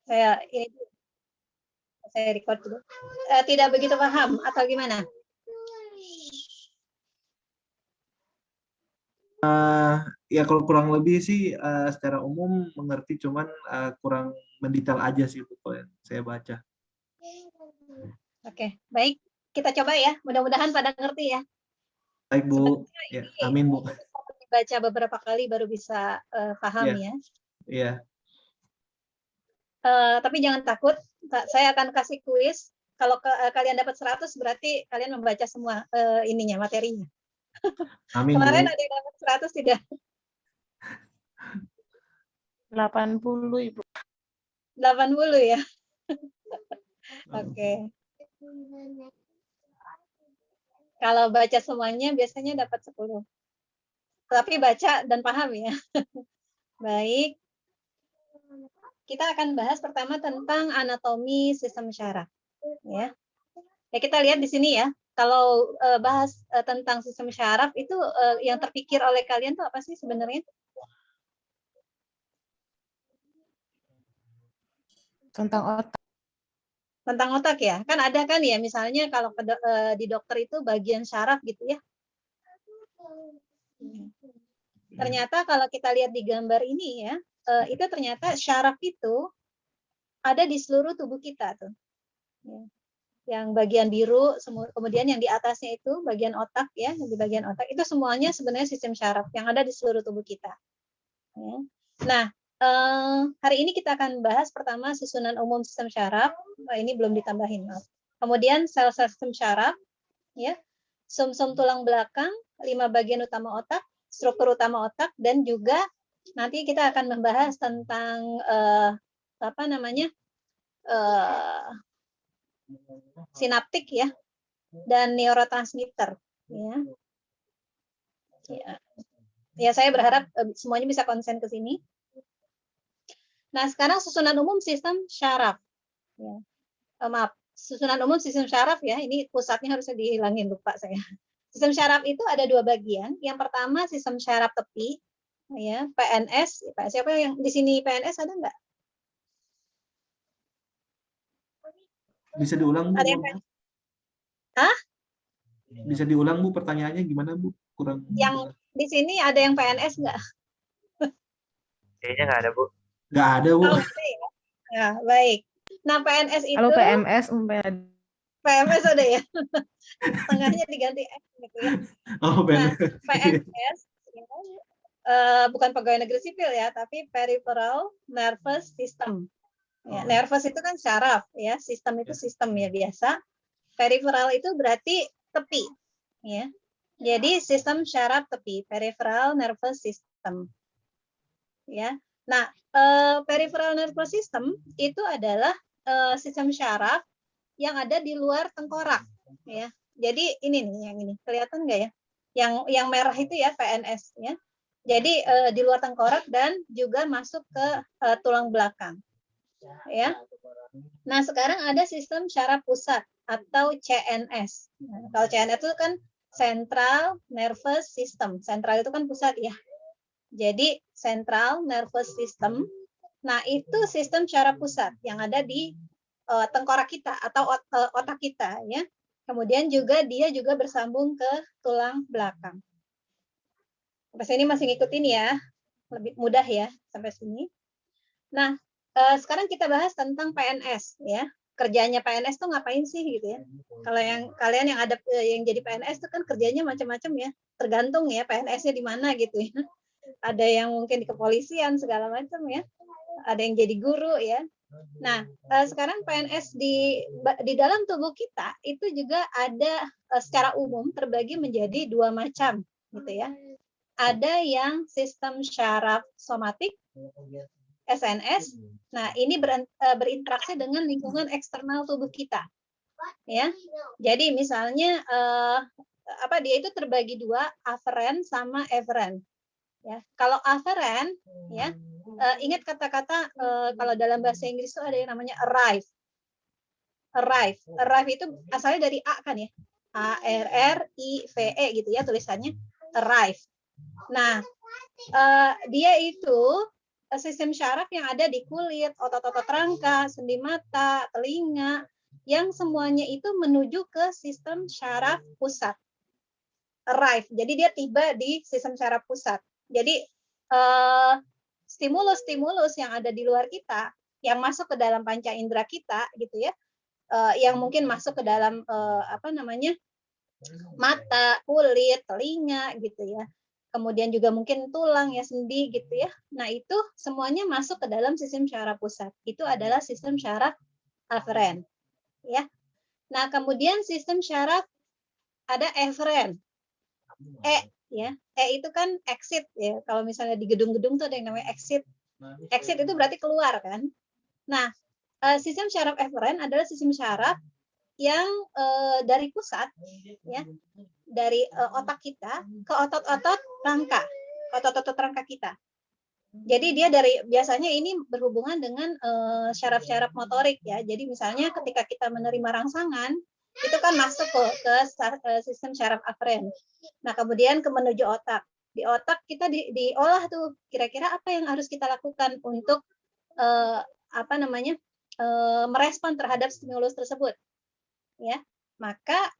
ini saya record dulu. Tidak begitu paham atau gimana? Ya kalau kurang lebih sih secara umum mengerti, cuman kurang mendetail aja sih Bu kalau yang saya baca. Oke, baik. Kita coba ya. Mudah-mudahan pada ngerti ya. Baik Bu. Ya, amin Bu. Baca beberapa kali baru bisa paham ya. Iya. Tapi jangan takut. Saya akan kasih kuis. Kalau kalian dapat 100 berarti kalian membaca semua ininya, materinya. Amin, Kemarin Bu. ada yang dapat 100 tidak? 80 Ibu. 80 ya. Oke. Kalau baca semuanya biasanya dapat 10. Tapi baca dan paham ya. Baik. Kita akan bahas pertama tentang anatomi sistem syaraf. Ya. Ya kita lihat di sini ya. Kalau bahas tentang sistem syaraf itu yang terpikir oleh kalian tuh apa sih sebenarnya? Tentang otak. Tentang otak ya. Kan ada kan ya, misalnya kalau di dokter itu bagian syaraf gitu ya. Ternyata kalau kita lihat di gambar ini ya, itu ternyata syaraf itu ada di seluruh tubuh kita tuh. Yang bagian biru, kemudian yang di atasnya itu bagian otak ya, di bagian otak itu semuanya sebenarnya sistem syaraf yang ada di seluruh tubuh kita. Ya. Nah, hari ini kita akan bahas pertama susunan umum sistem syaraf. Ini belum ditambahin, maaf. Kemudian sel-sel sistem syaraf, ya, sum-sum tulang belakang, 5 bagian utama otak, struktur utama otak, dan juga nanti kita akan membahas tentang apa namanya sinaptik ya dan neurotransmitter. Ya, saya berharap semuanya bisa konsen ke sini. Nah, sekarang susunan umum sistem syaraf. Ya. Maaf, susunan umum sistem syaraf ya. Ini pusatnya harusnya dihilangin, lupa saya. Sistem syaraf itu ada 2 bagian. Yang pertama sistem syaraf tepi, ya PNS. Siapa yang di sini PNS ada nggak? Bisa diulang Bu? Ada yang Hah? Bisa diulang Bu pertanyaannya gimana Bu? Kurang. Yang di sini ada yang PNS nggak? Kayaknya nggak ada Bu. Nggak ada Bu. Oh, nggak ada ya? Ya, baik. Nah, PNS itu. Kalau PMS PMS ada ya? Tengahnya diganti S gitu ya. Oh, nah, PNS bukan pegawai negeri sipil ya, tapi peripheral nervous system. Ya, nervous itu kan syaraf ya, sistem itu sistem ya biasa. Peripheral itu berarti tepi ya. Jadi sistem syaraf tepi, peripheral nervous system. Ya. Nah, peripheral nervous system itu adalah sistem syaraf yang ada di luar tengkorak ya. Jadi ini nih yang ini, kelihatan nggak ya? Yang merah itu ya PNS ya. Jadi di luar tengkorak dan juga masuk ke tulang belakang. Ya. Nah, sekarang ada sistem syaraf pusat atau CNS. Nah, kalau CNS itu kan Central Nervous System. Central itu kan pusat ya. Jadi Central Nervous System. Nah, itu sistem syaraf pusat yang ada di tengkorak kita atau otak kita ya. Kemudian juga dia juga bersambung ke tulang belakang. Sampai sini masih ngikutin ya. Lebih mudah ya sampai sini. Nah, sekarang kita bahas tentang PNS ya. Kerjanya PNS tuh ngapain sih gitu ya. Kalau yang kalian yang ada yang jadi PNS itu kan kerjanya macam-macam ya. Tergantung ya PNS-nya di mana gitu ya. Ada yang mungkin di kepolisian segala macam ya. Ada yang jadi guru ya. Nah, sekarang PNS di dalam tubuh kita itu juga ada secara umum terbagi menjadi 2 macam gitu ya. Ada yang sistem syaraf somatik SNS. Nah, ini berinteraksi dengan lingkungan eksternal tubuh kita. Ya. Jadi misalnya dia itu terbagi 2, afferent sama efferent. Ya. Kalau afferent ya, ingat kata-kata kalau dalam bahasa Inggris itu ada yang namanya arrive. Arrive. Arrive itu asalnya dari A kan ya. ARRIVE gitu ya tulisannya. Arrive. Nah, dia itu sistem syaraf yang ada di kulit, otot-otot rangka, sendi mata, telinga, yang semuanya itu menuju ke sistem syaraf pusat. Arrive. Jadi dia tiba di sistem syaraf pusat. Jadi stimulus-stimulus yang ada di luar kita, yang masuk ke dalam panca indera kita, gitu ya, yang mungkin masuk ke dalam mata, kulit, telinga, gitu ya. Kemudian juga mungkin tulang ya, sendi gitu ya. Nah, itu semuanya masuk ke dalam sistem syaraf pusat. Itu adalah sistem syaraf aferen, ya. Nah, kemudian sistem syaraf ada eferen. Ya. Itu kan exit ya. Kalau misalnya di gedung-gedung tuh ada yang namanya exit. Exit itu berarti keluar kan. Nah, sistem syaraf eferen adalah sistem syaraf yang dari pusat ya, dari otak kita ke otot-otot rangka, otot-otot rangka kita. Jadi dia biasanya ini berhubungan dengan syaraf-syaraf motorik ya. Jadi misalnya ketika kita menerima rangsangan, itu kan masuk ke sistem syaraf aferen. Nah, kemudian menuju otak. Di otak kita diolah tuh kira-kira apa yang harus kita lakukan untuk merespon terhadap stimulus tersebut. Ya. Maka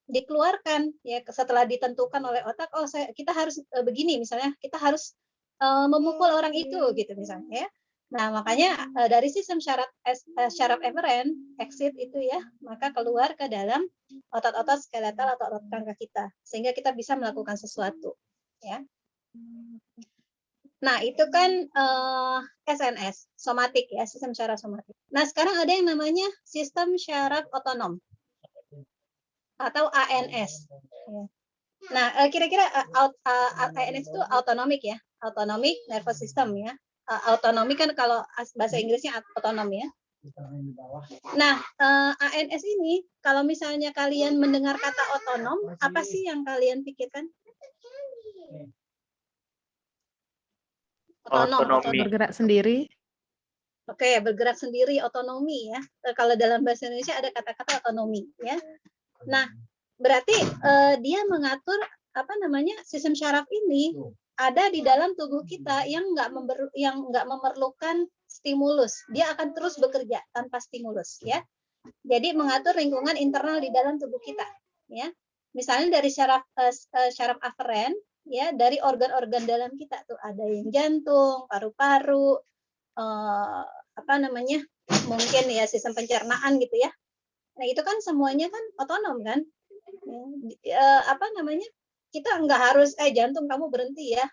dikeluarkan ya setelah ditentukan oleh otak, kita harus begini, misalnya kita harus memukul orang itu gitu misalnya ya. Nah, makanya dari sistem syaraf eferen exit itu ya, maka keluar ke dalam otot-otot skeletal atau otot rangka kita sehingga kita bisa melakukan sesuatu ya. Nah, itu kan SNS, somatik ya, sistem syaraf somatik. Nah, sekarang ada yang namanya sistem syaraf otonom atau ANS. Nah, kira-kira ANS itu autonomic ya, autonomic nervous system ya. Autonomic kan kalau bahasa Inggrisnya otonom ya. Nah, ANS ini kalau misalnya kalian mendengar kata otonom, apa sih yang kalian pikirkan? Otonomi. Bergerak sendiri. Oke, bergerak sendiri, otonomi ya. Kalau dalam bahasa Indonesia ada kata-kata otonomi ya. Nah, berarti dia mengatur sistem syaraf ini ada di dalam tubuh kita yang nggak memerlukan stimulus. Dia akan terus bekerja tanpa stimulus ya. Jadi mengatur lingkungan internal di dalam tubuh kita ya. Misalnya dari syaraf aferen ya, dari organ-organ dalam kita tuh ada yang jantung, paru-paru, mungkin ya sistem pencernaan gitu ya. Nah, itu kan semuanya kan otonom kan. Kita nggak harus jantung kamu berhenti ya,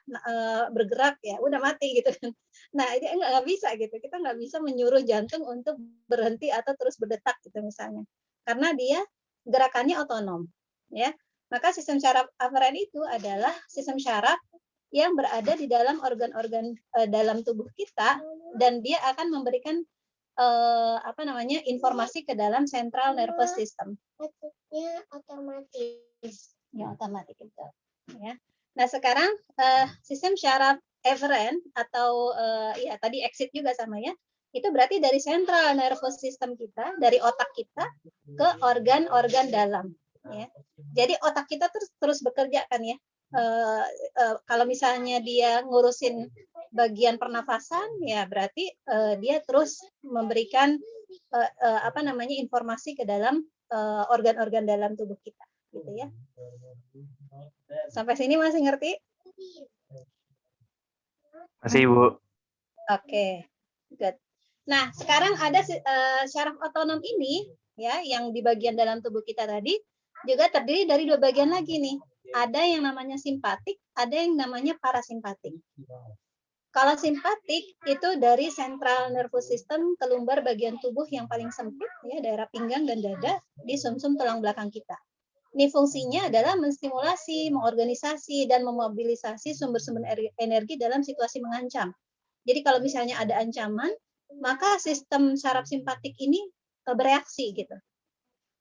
bergerak ya, udah mati gitu kan. Nah, ini nggak bisa gitu. Kita nggak bisa menyuruh jantung untuk berhenti atau terus berdetak gitu misalnya. Karena dia gerakannya otonom ya. Maka sistem syaraf aferen itu adalah sistem syaraf yang berada di dalam organ-organ dalam tubuh kita, dan dia akan memberikan informasi ke dalam central nervous system. Maksudnya otomatis. Ya, otomatis itu. Ya. Nah, sekarang sistem syaraf eferen atau ya tadi exit juga sama ya. Itu berarti dari central nervous system kita, dari otak kita ke organ-organ dalam. Ya. Jadi otak kita terus bekerja kan ya. Kalau misalnya dia ngurusin bagian pernafasan ya berarti dia terus memberikan informasi ke dalam organ-organ dalam tubuh kita gitu ya. Sampai sini masih ngerti? Masih, Bu. Oke, good. Nah, sekarang ada syaraf otonom ini ya yang di bagian dalam tubuh kita tadi juga terdiri dari dua bagian lagi nih. Ada yang namanya simpatik, ada yang namanya parasimpatik. Kalau simpatik itu dari central nervous system ke lumbar bagian tubuh yang paling sempit ya, daerah pinggang dan dada di sumsum tulang belakang kita. Ini fungsinya adalah menstimulasi, mengorganisasi dan memobilisasi sumber-sumber energi dalam situasi mengancam. Jadi kalau misalnya ada ancaman, maka sistem syaraf simpatik ini bereaksi gitu.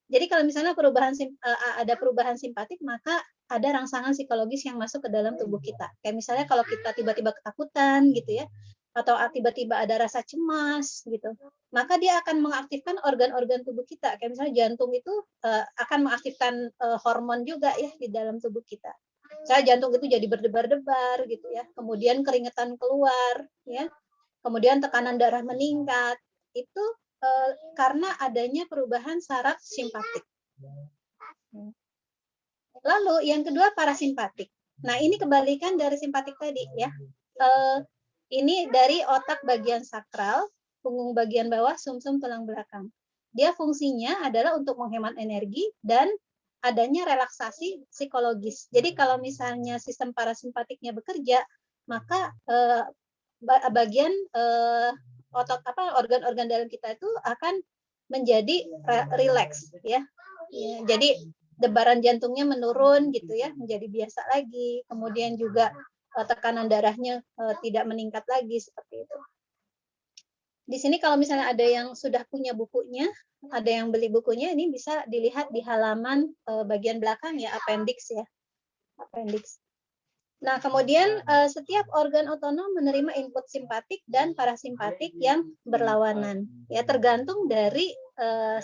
Jadi kalau misalnya ada perubahan simpatik, maka ada rangsangan psikologis yang masuk ke dalam tubuh kita. Kayak misalnya kalau kita tiba-tiba ketakutan gitu ya, atau tiba-tiba ada rasa cemas gitu, maka dia akan mengaktifkan organ-organ tubuh kita. Kayak misalnya jantung itu akan mengaktifkan hormon juga ya di dalam tubuh kita. Saya jantung itu jadi berdebar-debar gitu ya. Kemudian keringetan keluar ya. Kemudian tekanan darah meningkat. Itu karena adanya perubahan saraf simpatik. Lalu yang kedua parasimpatik. Nah, ini kebalikan dari simpatik tadi ya. Ini dari otak bagian sakral, punggung bagian bawah, sumsum tulang belakang. Dia fungsinya adalah untuk menghemat energi dan adanya relaksasi psikologis. Jadi kalau misalnya sistem parasimpatiknya bekerja, maka bagian otot organ-organ dalam kita itu akan menjadi rileks ya. Jadi debaran jantungnya menurun gitu ya, menjadi biasa lagi. Kemudian juga tekanan darahnya tidak meningkat lagi seperti itu. Di sini kalau misalnya ada yang sudah punya bukunya, ada yang beli bukunya, ini bisa dilihat di halaman bagian belakang ya, appendix ya. Appendix. Nah, kemudian setiap organ otonom menerima input simpatik dan parasimpatik yang berlawanan. Ya, tergantung dari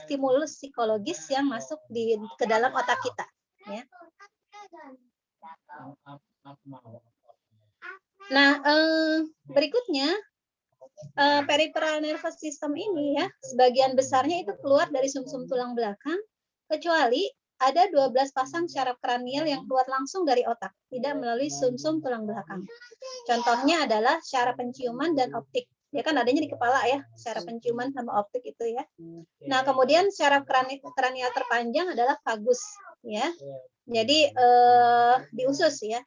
stimulus psikologis yang masuk ke dalam otak kita. Ya. Nah, berikutnya peripheral nervous system ini ya, sebagian besarnya itu keluar dari sumsum tulang belakang, kecuali ada 12 pasang syaraf kranial yang keluar langsung dari otak, tidak melalui sumsum tulang belakang. Contohnya adalah syaraf penciuman dan optik. Ya kan adanya di kepala ya, syaraf penciuman sama optik itu ya. Nah, kemudian syaraf kranial terpanjang adalah vagus ya. Jadi di usus ya,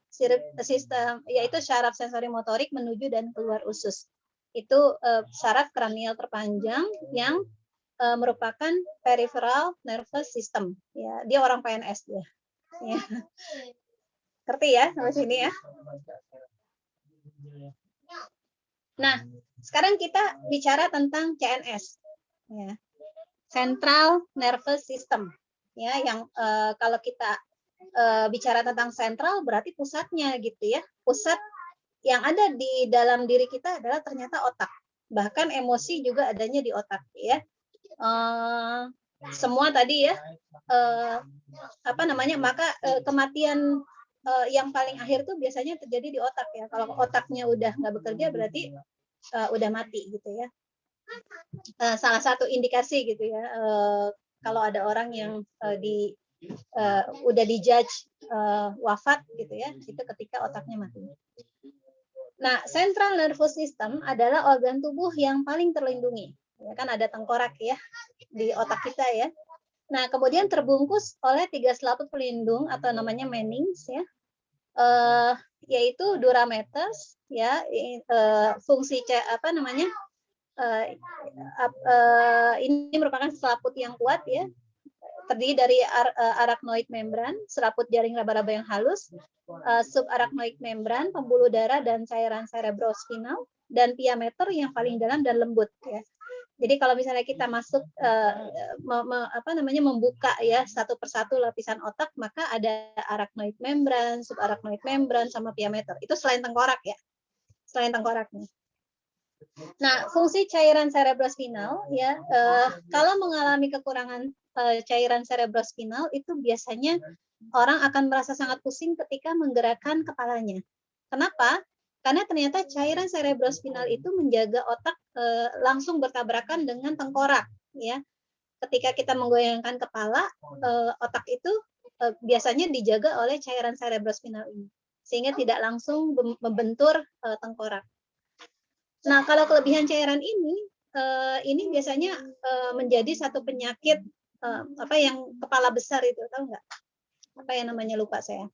sistem yaitu syaraf sensori motorik menuju dan keluar usus. Itu syaraf kranial terpanjang yang merupakan peripheral nervous system ya, dia orang PNS dia ya. Ngerti ya sampai sini ya. Nah, sekarang kita bicara tentang CNS ya, Central Nervous System ya, yang kalau kita bicara tentang sentral berarti pusatnya gitu ya. Pusat yang ada di dalam diri kita adalah ternyata otak, bahkan emosi juga adanya di otak ya. Semua tadi ya maka kematian yang paling akhir tuh biasanya terjadi di otak ya. Kalau otaknya udah nggak bekerja berarti udah mati gitu ya. Salah satu indikasi gitu ya, kalau ada orang yang udah dijudge wafat gitu ya, itu ketika otaknya mati. Nah, central nervous system adalah organ tubuh yang paling terlindungi. Ya kan ada tengkorak ya di otak kita ya. Nah, kemudian terbungkus oleh 3 selaput pelindung atau namanya Mannings ya. Yaitu durameter ya, fungsi ini merupakan selaput yang kuat ya. Terdiri dari arachnoid membran, selaput jaring raba-raba yang halus, subarachnoid membran, pembuluh darah dan cairan cerebrospinal, dan piameter yang paling dalam dan lembut ya. Jadi kalau misalnya kita masuk membuka ya satu persatu lapisan otak, maka ada arachnoid membran, subarachnoid membran sama piameter. Itu selain tengkorak ya. Selain tengkoraknya. Nah, fungsi cairan cerebrospinal ya, kalau mengalami kekurangan cairan cerebrospinal itu biasanya orang akan merasa sangat pusing ketika menggerakkan kepalanya. Kenapa? Karena ternyata cairan cerebrospinal itu menjaga otak langsung bertabrakan dengan tengkorak ya. Ketika kita menggoyangkan kepala, otak itu biasanya dijaga oleh cairan cerebrospinal ini, sehingga tidak langsung membentur tengkorak. Nah, kalau kelebihan cairan ini biasanya menjadi satu penyakit yang kepala besar itu, tahu nggak? Apa yang namanya, lupa saya.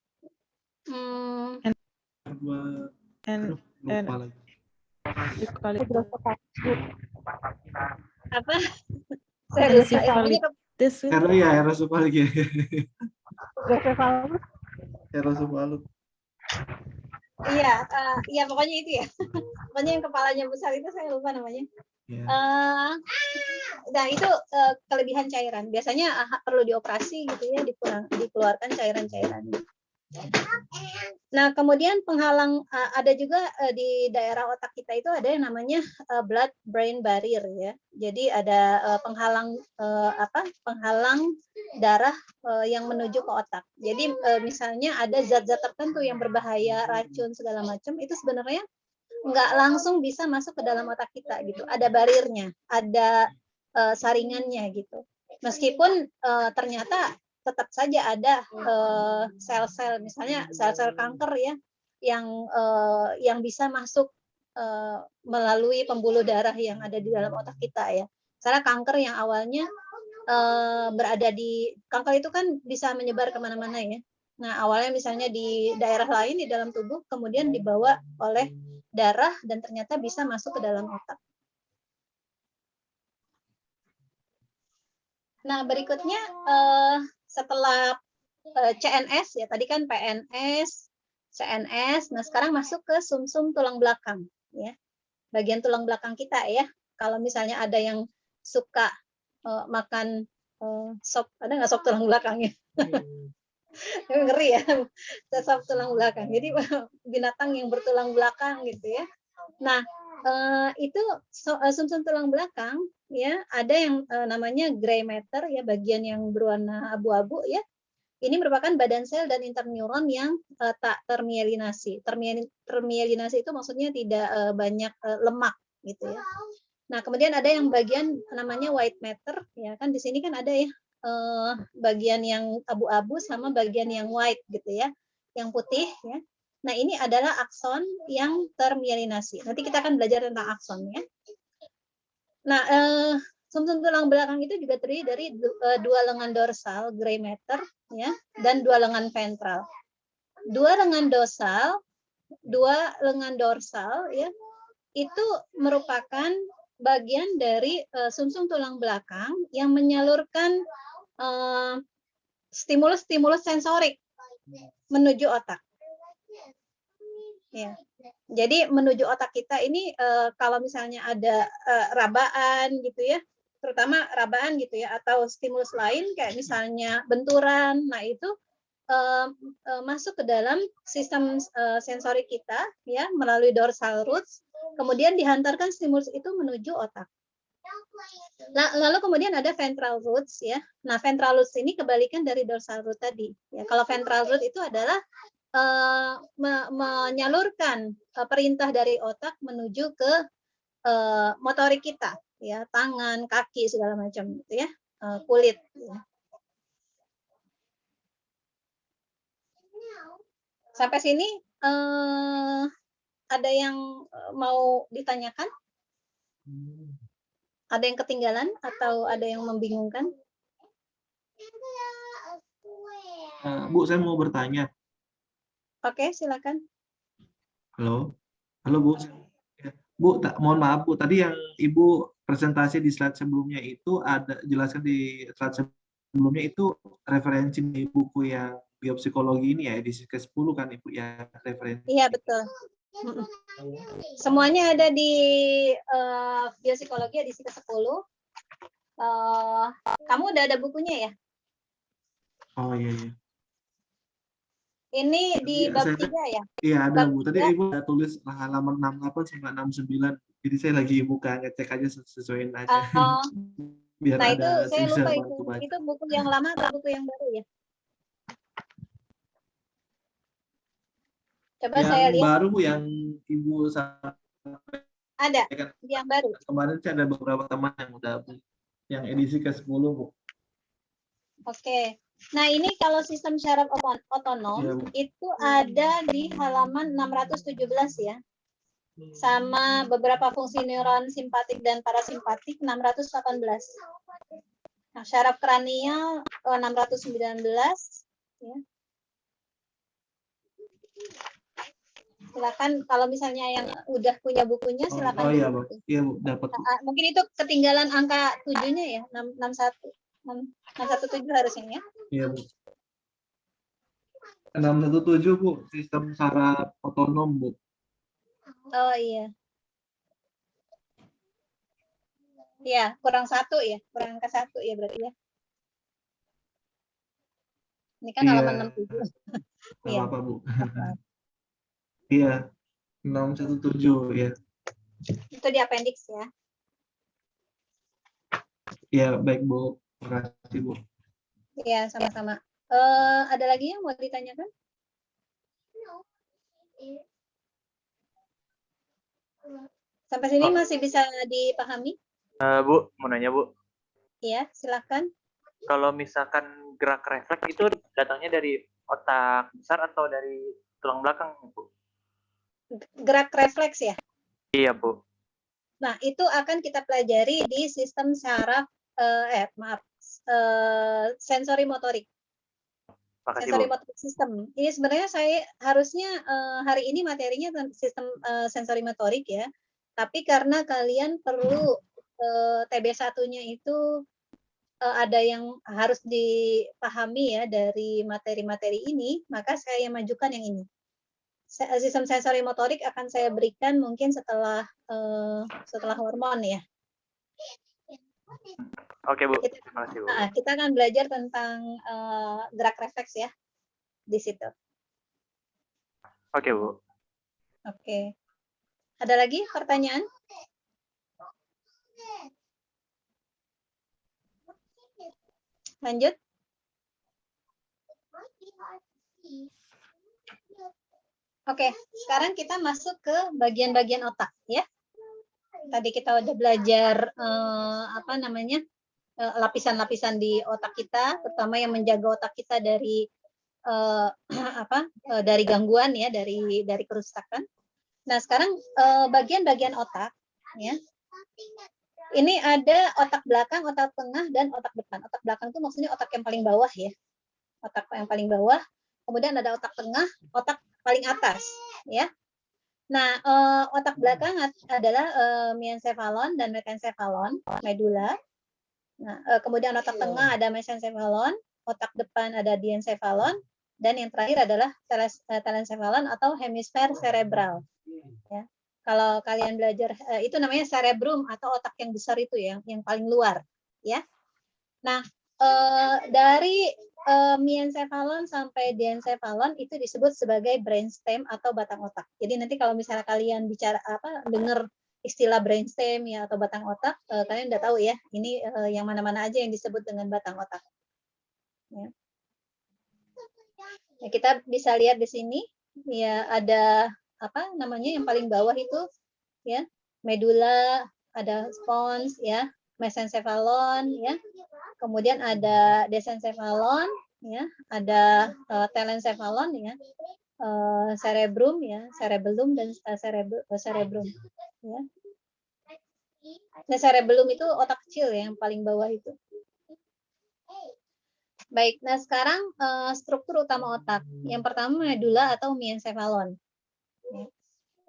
Lupa lagi. Apa? Saya lupa ya. Karena ya erosupalgia. Erosupalus. Iya pokoknya itu ya. Pokoknya yang kepalanya besar itu saya lupa namanya. Yeah. Nah itu kelebihan cairan. Biasanya perlu dioperasi gitu ya, dikeluarkan cairan-cairan. Nah, kemudian penghalang ada juga di daerah otak kita itu ada yang namanya blood brain barrier ya. Jadi ada penghalang penghalang darah yang menuju ke otak. Jadi misalnya ada zat-zat tertentu yang berbahaya, racun segala macam itu sebenarnya nggak langsung bisa masuk ke dalam otak kita gitu. Ada barirnya, ada saringannya gitu. Meskipun ternyata tetap saja ada sel-sel, misalnya sel-sel kanker ya, yang bisa masuk melalui pembuluh darah yang ada di dalam otak kita ya. Misalnya kanker yang awalnya berada di kanker itu kan bisa menyebar kemana-mana ya. Nah awalnya misalnya di daerah lain di dalam tubuh, kemudian dibawa oleh darah dan ternyata bisa masuk ke dalam otak. Nah berikutnya setelah CNS ya tadi kan PNS, CNS. Nah sekarang masuk ke sumsum tulang belakang ya, bagian tulang belakang kita ya. Kalau misalnya ada yang suka makan sop, ada nggak sop tulang belakangnya? Ngeri ya, sop tulang belakang. Jadi binatang yang bertulang belakang gitu ya. Nah itu sumsum tulang belakang ya ada yang namanya gray matter ya, bagian yang berwarna abu-abu ya. Ini merupakan badan sel dan interneuron yang tak termielinasi. Termielinasi itu maksudnya tidak banyak lemak gitu ya. Nah, kemudian ada yang bagian namanya white matter ya kan di sini kan ada ya bagian yang abu-abu sama bagian yang white gitu ya. Yang putih ya. Nah, ini adalah akson yang termielinasi. Nanti kita akan belajar tentang akson ya. Nah, sumsum tulang belakang itu juga terdiri dari dua lengan dorsal, gray matter, ya, dan dua lengan ventral. Dua lengan dorsal, ya, itu merupakan bagian dari sumsum tulang belakang yang menyalurkan stimulus-stimulus sensorik menuju otak. Ya. Jadi menuju otak kita ini kalau misalnya ada rabaan gitu ya, terutama rabaan gitu ya, atau stimulus lain kayak misalnya benturan, nah itu masuk ke dalam sistem sensori kita ya melalui dorsal roots, kemudian dihantarkan stimulus itu menuju otak. Lalu kemudian ada ventral roots ya. Nah ventral roots ini kebalikan dari dorsal root tadi. Ya, kalau ventral root itu adalah menyalurkan perintah dari otak menuju ke motorik kita ya, tangan, kaki segala macam gitu ya, kulit ya. Sampai sini ada yang mau ditanyakan? Ada yang ketinggalan atau ada yang membingungkan? Bu, saya mau bertanya. Oke, silakan. Halo, Bu. Bu, mohon maaf Bu, tadi yang Ibu presentasi di slide sebelumnya itu ada jelaskan di slide sebelumnya itu referensi di buku yang biopsikologi ini ya, edisi ke-10 kan Ibu ya referensi. Iya, betul. Semuanya ada di biopsikologi edisi ke-10. Kamu udah ada bukunya ya? Oh iya. Ini di bab 3 ya? Iya ada bab Bu, tadi 3. Ibu udah tulis halaman 68 sampai 69, jadi saya lagi buka ngecek aja sesuaiin aja. Biar Nah ada itu saya lupa baca. itu buku yang lama atau buku yang baru ya? Coba yang saya lihat. Baru Bu, yang Ibu ada yang baru. Kemarin sih ada beberapa teman yang udah yang edisi ke-10 Bu. Oke. Nah, ini kalau sistem syaraf otonom ya, itu ada di halaman 617 ya. Sama beberapa fungsi neuron simpatik dan parasimpatik 618. Nah, syaraf kranial 619 ya. Silakan kalau misalnya yang udah punya bukunya silakan. Oh iya, Bu. Iya, Bu, dapat. Mungkin itu ketinggalan angka 7-nya ya, 617 harusnya ya. Iya, Bu. 617 Bu, sistem saraf otonom Bu. Oh iya. Ya, kurang 1 ya, kurang angka 1 ya berarti ya. Ini kan Iya. halaman 67. Nggak Iya. apa-apa, Bu. Iya, 617 ya. Itu di appendix ya. Iya, baik, Bu. Terima kasih, Bu. Iya, sama-sama. Ada lagi yang mau ditanyakan? Sampai sini Oh. masih bisa dipahami? Bu, mau nanya Bu, Iya, silakan. kalau misalkan gerak refleks itu datangnya dari otak besar atau dari tulang belakang, Bu? Gerak refleks ya. Iya, Bu. Nah, itu akan kita pelajari di sistem saraf, sensori motorik. Makasih, Sensori Bu. motorik system. Ini sebenarnya saya harusnya hari ini materinya sistem sensori motorik ya. Tapi karena kalian perlu TB1-nya itu ada yang harus dipahami ya dari materi-materi ini, maka saya majukan yang ini. Sistem sensori motorik akan saya berikan mungkin setelah hormon ya. Oke, Bu. Terima kasih, Bu. Kita akan belajar tentang gerak refleks ya di situ. Oke, Bu. Oke. Ada lagi pertanyaan? Lanjut. Oke, sekarang kita masuk ke bagian-bagian otak ya. Tadi kita udah belajar lapisan-lapisan di otak kita, terutama yang menjaga otak kita dari dari gangguan ya, dari kerusakan. Nah, sekarang bagian-bagian otak ya. Ini ada otak belakang, otak tengah, dan otak depan. Otak belakang itu maksudnya otak yang paling bawah ya. Otak yang paling bawah. Kemudian ada otak tengah, otak paling atas ya. Nah, otak belakang adalah miencephalon dan mesencephalon, medula. Nah, kemudian otak tengah ada mesencephalon, otak depan ada diencephalon, dan yang terakhir adalah telencephalon atau hemisfer cerebral. Ya. Kalau kalian belajar itu namanya cerebrum atau otak yang besar itu ya, yang paling luar, ya. Nah, dari miencephalon sampai diencephalon itu disebut sebagai brainstem atau batang otak. Jadi nanti kalau misalnya kalian bicara dengar istilah brainstem ya atau batang otak, kalian udah tahu ya, ini yang mana-mana aja yang disebut dengan batang otak. Ya. Ya, kita bisa lihat di sini ya ada yang paling bawah itu ya, medula, ada pons ya, mesencephalon ya. Kemudian ada desencephalon ya, ada telencephalon ya, cerebrum ya, cerebellum dan cerebrum ya. Nah, cerebellum itu otak kecil ya, yang paling bawah itu. Baik, nah sekarang struktur utama otak. Yang pertama medula atau miencephalon.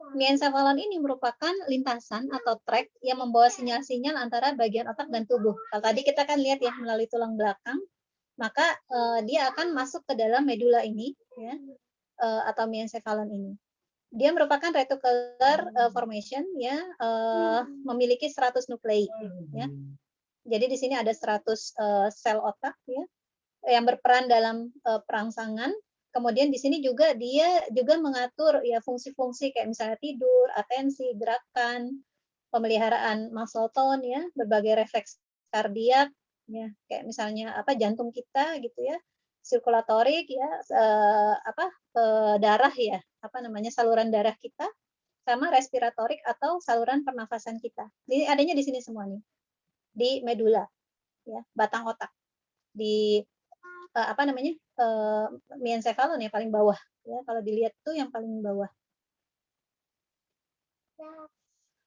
Miencephalon ini merupakan lintasan atau trek yang membawa sinyal-sinyal antara bagian otak dan tubuh. Kalau tadi kita kan lihat ya melalui tulang belakang, maka dia akan masuk ke dalam medula ini, ya, atau miencephalon ini. Dia merupakan reticular formation, ya, memiliki 100 nuklei. Ya. Jadi di sini ada 100 sel otak, ya, yang berperan dalam perangsangan. Kemudian di sini juga dia juga mengatur ya fungsi-fungsi kayak misalnya tidur, atensi, gerakan, pemeliharaan muscle tone ya, berbagai refleks kardiak ya, kayak misalnya jantung kita gitu ya, sirkulatorik ya, darah ya, saluran darah kita, sama respiratorik atau saluran pernafasan kita. Ini adanya di sini semua nih, di medula ya, batang otak, di miencephalon ya paling bawah ya, kalau dilihat tuh yang paling bawah.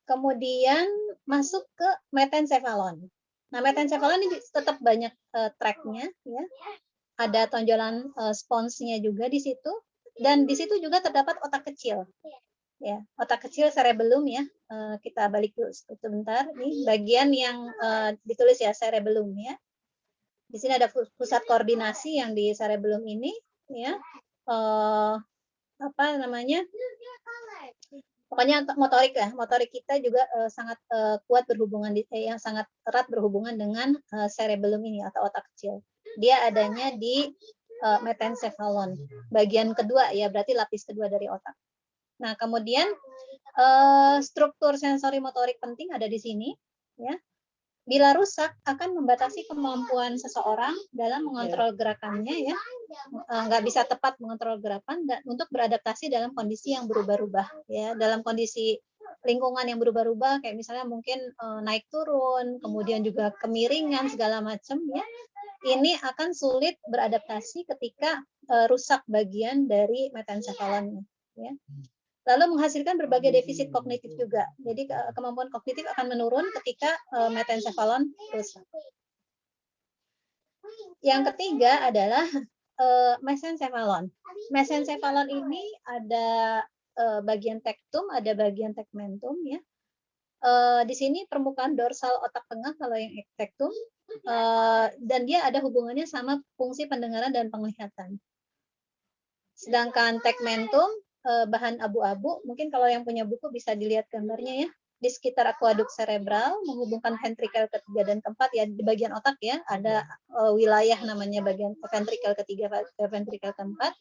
Kemudian masuk ke metencephalon. Nah, metencephalon ini tetap banyak tracknya ya. Ada tonjolan sponsnya juga di situ, dan di situ juga terdapat otak kecil. Ya, otak kecil cerebellum ya. Kita balik dulu sebentar. Ini bagian yang ditulis ya, cerebellum ya. Di sini ada pusat koordinasi yang di cerebellum ini, ya, pokoknya motorik ya, motorik kita juga sangat kuat berhubungan yang sangat erat berhubungan dengan cerebellum ini atau otak kecil. Dia adanya di metencephalon, bagian kedua ya, berarti lapis kedua dari otak. Nah, kemudian struktur sensori motorik penting ada di sini, ya. Bila rusak akan membatasi kemampuan seseorang dalam mengontrol gerakannya, ya, nggak bisa tepat mengontrol gerakan dan untuk beradaptasi dalam kondisi yang berubah-ubah, ya, dalam kondisi lingkungan yang berubah-ubah, kayak misalnya mungkin naik turun, kemudian juga kemiringan segala macam, ya. Ini akan sulit beradaptasi ketika rusak bagian dari metencephalon, ya. Lalu menghasilkan berbagai defisit kognitif juga. Jadi kemampuan kognitif akan menurun ketika metencephalon rusak. Yang ketiga adalah mesencephalon. Mesencephalon ini ada bagian tektum, ada bagian tegmentum, ya. Di sini permukaan dorsal otak tengah kalau yang tektum, dan dia ada hubungannya sama fungsi pendengaran dan penglihatan. Sedangkan tegmentum bahan abu-abu, mungkin kalau yang punya buku bisa dilihat gambarnya, ya, di sekitar akuaduk cerebral menghubungkan ventrikel ketiga dan keempat, ya, di bagian otak, ya, ada wilayah namanya bagian ventrikel ketiga ke ventrikel keempat,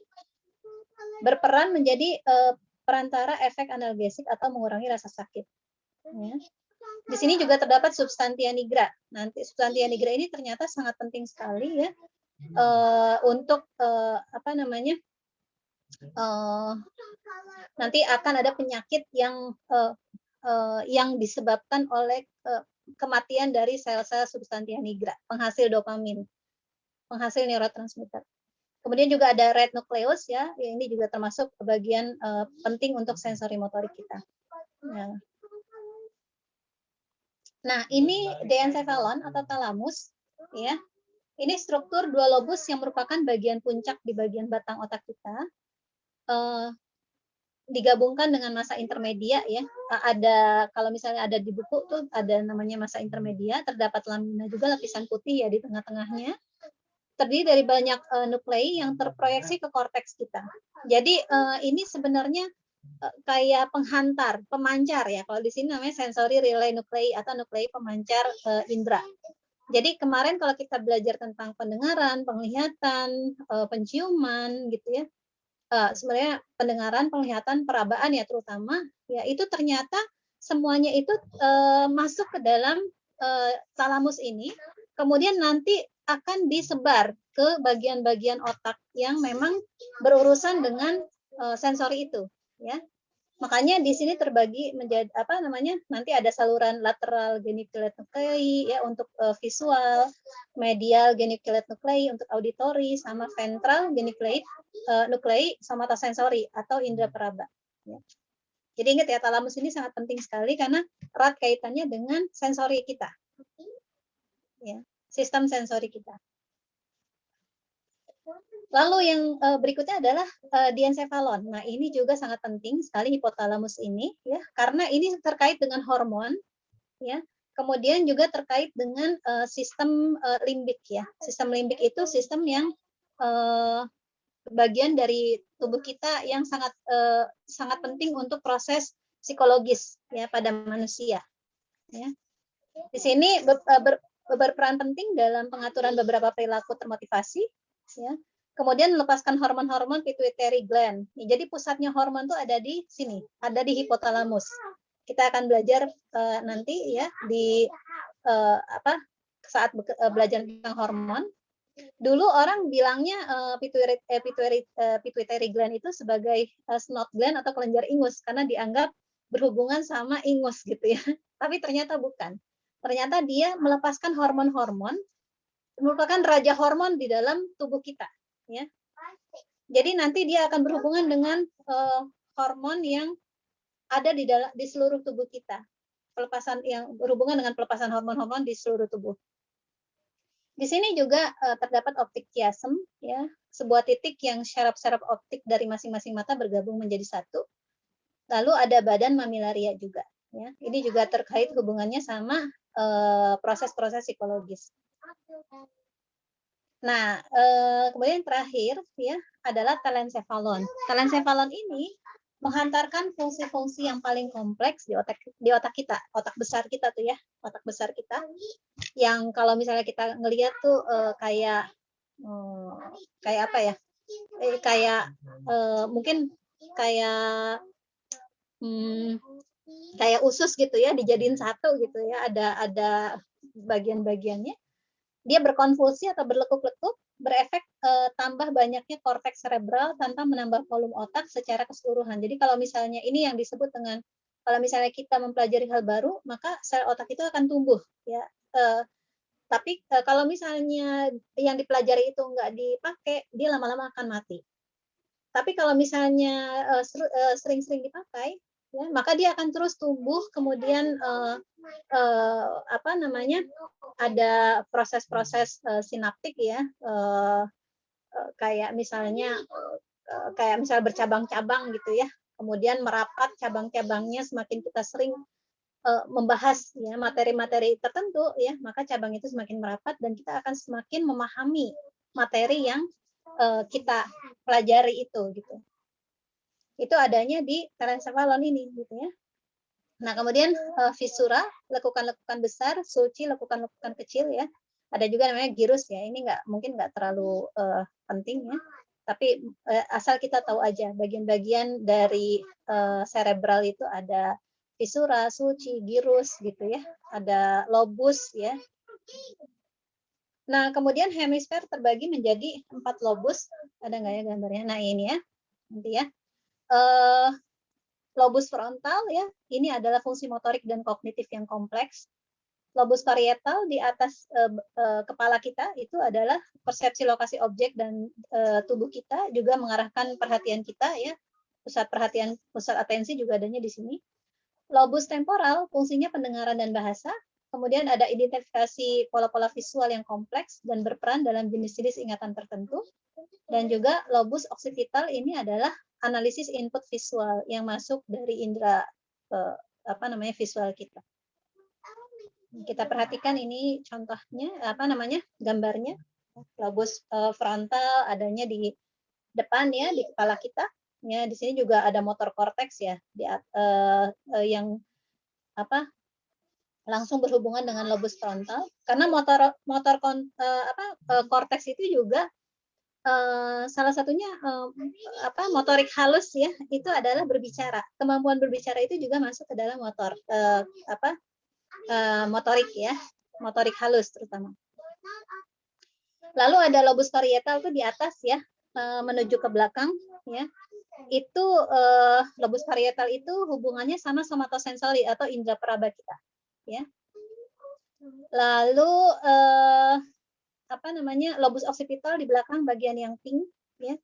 berperan menjadi perantara efek analgesik atau mengurangi rasa sakit, ya. Di sini juga terdapat substantia nigra. Nanti substantia nigra ini ternyata sangat penting sekali, ya, untuk apa namanya, nanti akan ada penyakit yang disebabkan oleh kematian dari sel-sel substantia nigra, penghasil dopamin, penghasil neurotransmitter. Kemudian juga ada red nucleus, ya, ini juga termasuk bagian penting untuk sensori motorik kita. Nah, ini diencephalon atau thalamus, ya. Ini struktur dua lobus yang merupakan bagian puncak di bagian batang otak kita. Digabungkan dengan massa intermedia, ya. Ada, kalau misalnya ada di buku tuh ada namanya massa intermedia, terdapat lamina juga lapisan putih, ya, di tengah-tengahnya. Terdiri dari banyak nuklei yang terproyeksi ke korteks kita. Jadi ini sebenarnya kayak penghantar, pemancar, ya. Kalau di sini namanya sensory relay nuklei atau nuklei pemancar indera. Jadi kemarin kalau kita belajar tentang pendengaran, penglihatan, penciuman, gitu, ya. Sebenarnya pendengaran, penglihatan, perabaan, ya, terutama, ya, itu ternyata semuanya itu masuk ke dalam thalamus ini, kemudian nanti akan disebar ke bagian-bagian otak yang memang berurusan dengan sensori itu, ya. Makanya di sini terbagi menjadi apa namanya, nanti ada saluran lateral geniculate nuclei, ya, untuk visual, medial geniculate nuclei untuk auditory, sama ventral geniculate nuclei somatosensori atau indera peraba, ya. Jadi ingat, ya, thalamus ini sangat penting sekali karena erat kaitannya dengan sensori kita, ya, sistem sensori kita. Lalu yang berikutnya adalah diencephalon. Nah, ini juga sangat penting sekali hipotalamus ini, ya, karena ini terkait dengan hormon, ya. Kemudian juga terkait dengan sistem limbik, ya. Sistem limbik itu sistem yang bagian dari tubuh kita yang sangat penting untuk proses psikologis, ya, pada manusia, ya. Di sini berperan penting dalam pengaturan beberapa perilaku termotivasi, ya. Kemudian melepaskan hormon-hormon pituitary gland. Jadi pusatnya hormon itu ada di sini, ada di hipotalamus. Kita akan belajar nanti, ya, di saat belajar tentang hormon. Dulu orang bilangnya pituitary gland itu sebagai snot gland atau kelenjar ingus karena dianggap berhubungan sama ingus, gitu, ya. Tapi ternyata bukan. Ternyata dia melepaskan hormon-hormon, merupakan raja hormon di dalam tubuh kita, ya. Jadi nanti dia akan berhubungan dengan hormon yang ada di seluruh tubuh kita. Pelepasan yang berhubungan dengan pelepasan hormon-hormon di seluruh tubuh. Di sini juga terdapat optik chiasm, ya, sebuah titik yang syaraf-syaraf optik dari masing-masing mata bergabung menjadi satu. Lalu ada badan mamilaria juga, ya. Ini juga terkait hubungannya sama proses-proses psikologis. Nah, kemudian terakhir, ya, adalah telencephalon. Telencephalon ini menghantarkan fungsi-fungsi yang paling kompleks di otak kita, otak besar kita tuh, ya, otak besar kita. Yang kalau misalnya kita ngelihat tuh kayak kayak apa ya? Kayak mungkin kayak kayak usus gitu ya, dijadiin satu gitu ya, ada bagian-bagiannya. Dia berkonvulsi atau berlekuk-lekuk, berefek tambah banyaknya korteks cerebral tanpa menambah volume otak secara keseluruhan. Jadi kalau misalnya ini yang disebut dengan kalau misalnya kita mempelajari hal baru, maka sel otak itu akan tumbuh ya. Tapi kalau misalnya yang dipelajari itu nggak dipakai, dia lama-lama akan mati. Tapi kalau misalnya sering-sering dipakai, ya, maka dia akan terus tumbuh. Kemudian apa namanya? Ada proses-proses sinaptik ya, kayak misalnya bercabang-cabang gitu ya. Kemudian merapat cabang-cabangnya semakin kita sering membahas ya materi-materi tertentu ya, maka cabang itu semakin merapat dan kita akan semakin memahami materi yang kita pelajari itu gitu. Itu adanya di telencephalon ini gitu ya. Nah, kemudian visura, lekukan-lekukan besar, sulci, lekukan-lekukan kecil ya. Ada juga namanya gyrus ya. Ini mungkin nggak terlalu penting ya. Tapi asal kita tahu aja bagian-bagian dari cerebral itu ada visura, sulci, gyrus gitu ya. Ada lobus ya. Nah, kemudian hemisfer terbagi menjadi 4 lobus. Ada nggak ya gambarnya? Nah, ini ya. Nanti ya. Lobus frontal ya, ini adalah fungsi motorik dan kognitif yang kompleks. Lobus parietal di atas kepala kita itu adalah persepsi lokasi objek dan tubuh kita, juga mengarahkan perhatian kita ya. Pusat perhatian, pusat atensi juga adanya di sini. Lobus temporal fungsinya pendengaran dan bahasa. Kemudian ada identifikasi pola-pola visual yang kompleks dan berperan dalam jenis-jenis ingatan tertentu. Dan juga lobus occipital ini adalah analisis input visual yang masuk dari indera visual kita. Kita perhatikan ini contohnya gambarnya. Lobus frontal adanya di depan ya, di kepala kita. Ya, di sini juga ada motor korteks ya, yang langsung berhubungan dengan lobus frontal. Karena korteks itu juga salah satunya motorik halus ya, itu adalah berbicara. Kemampuan berbicara itu juga masuk ke dalam motorik ya, motorik halus terutama. Lalu ada lobus parietal itu di atas ya, menuju ke belakang ya. Itu lobus parietal itu hubungannya sama somatosensori atau indera peraba kita ya. Lalu lobus occipital di belakang bagian yang pink ya,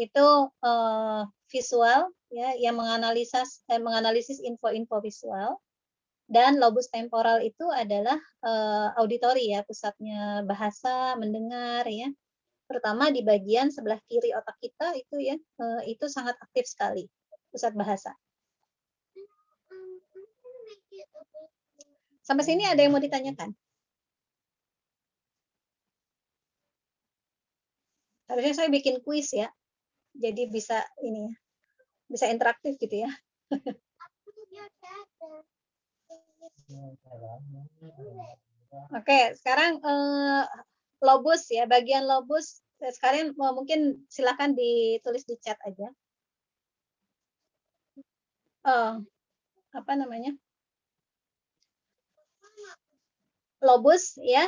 itu visual ya, yang menganalisis info-info visual. Dan lobus temporal itu adalah auditori ya, pusatnya bahasa, mendengar ya, terutama di bagian sebelah kiri otak kita itu ya, itu sangat aktif sekali pusat bahasa. Sampai sini ada yang mau ditanyakan? Harusnya saya bikin kuis ya, jadi bisa ini ya, bisa interaktif gitu ya. Oke, sekarang lobus ya, bagian lobus. Sekarang mungkin silakan ditulis di chat aja. Lobus ya,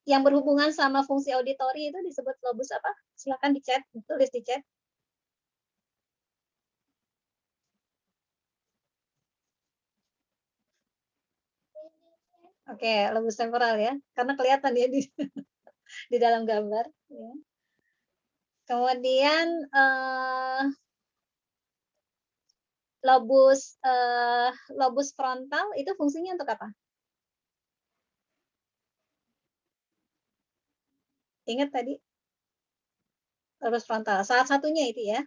yang berhubungan sama fungsi auditori itu disebut lobus apa? Silakan di chat, tulis di chat. Oke, lobus temporal ya, karena kelihatan ya di dalam gambar. Ya. Kemudian lobus frontal itu fungsinya untuk apa? Ingat tadi lobus frontal. Salah satunya itu ya,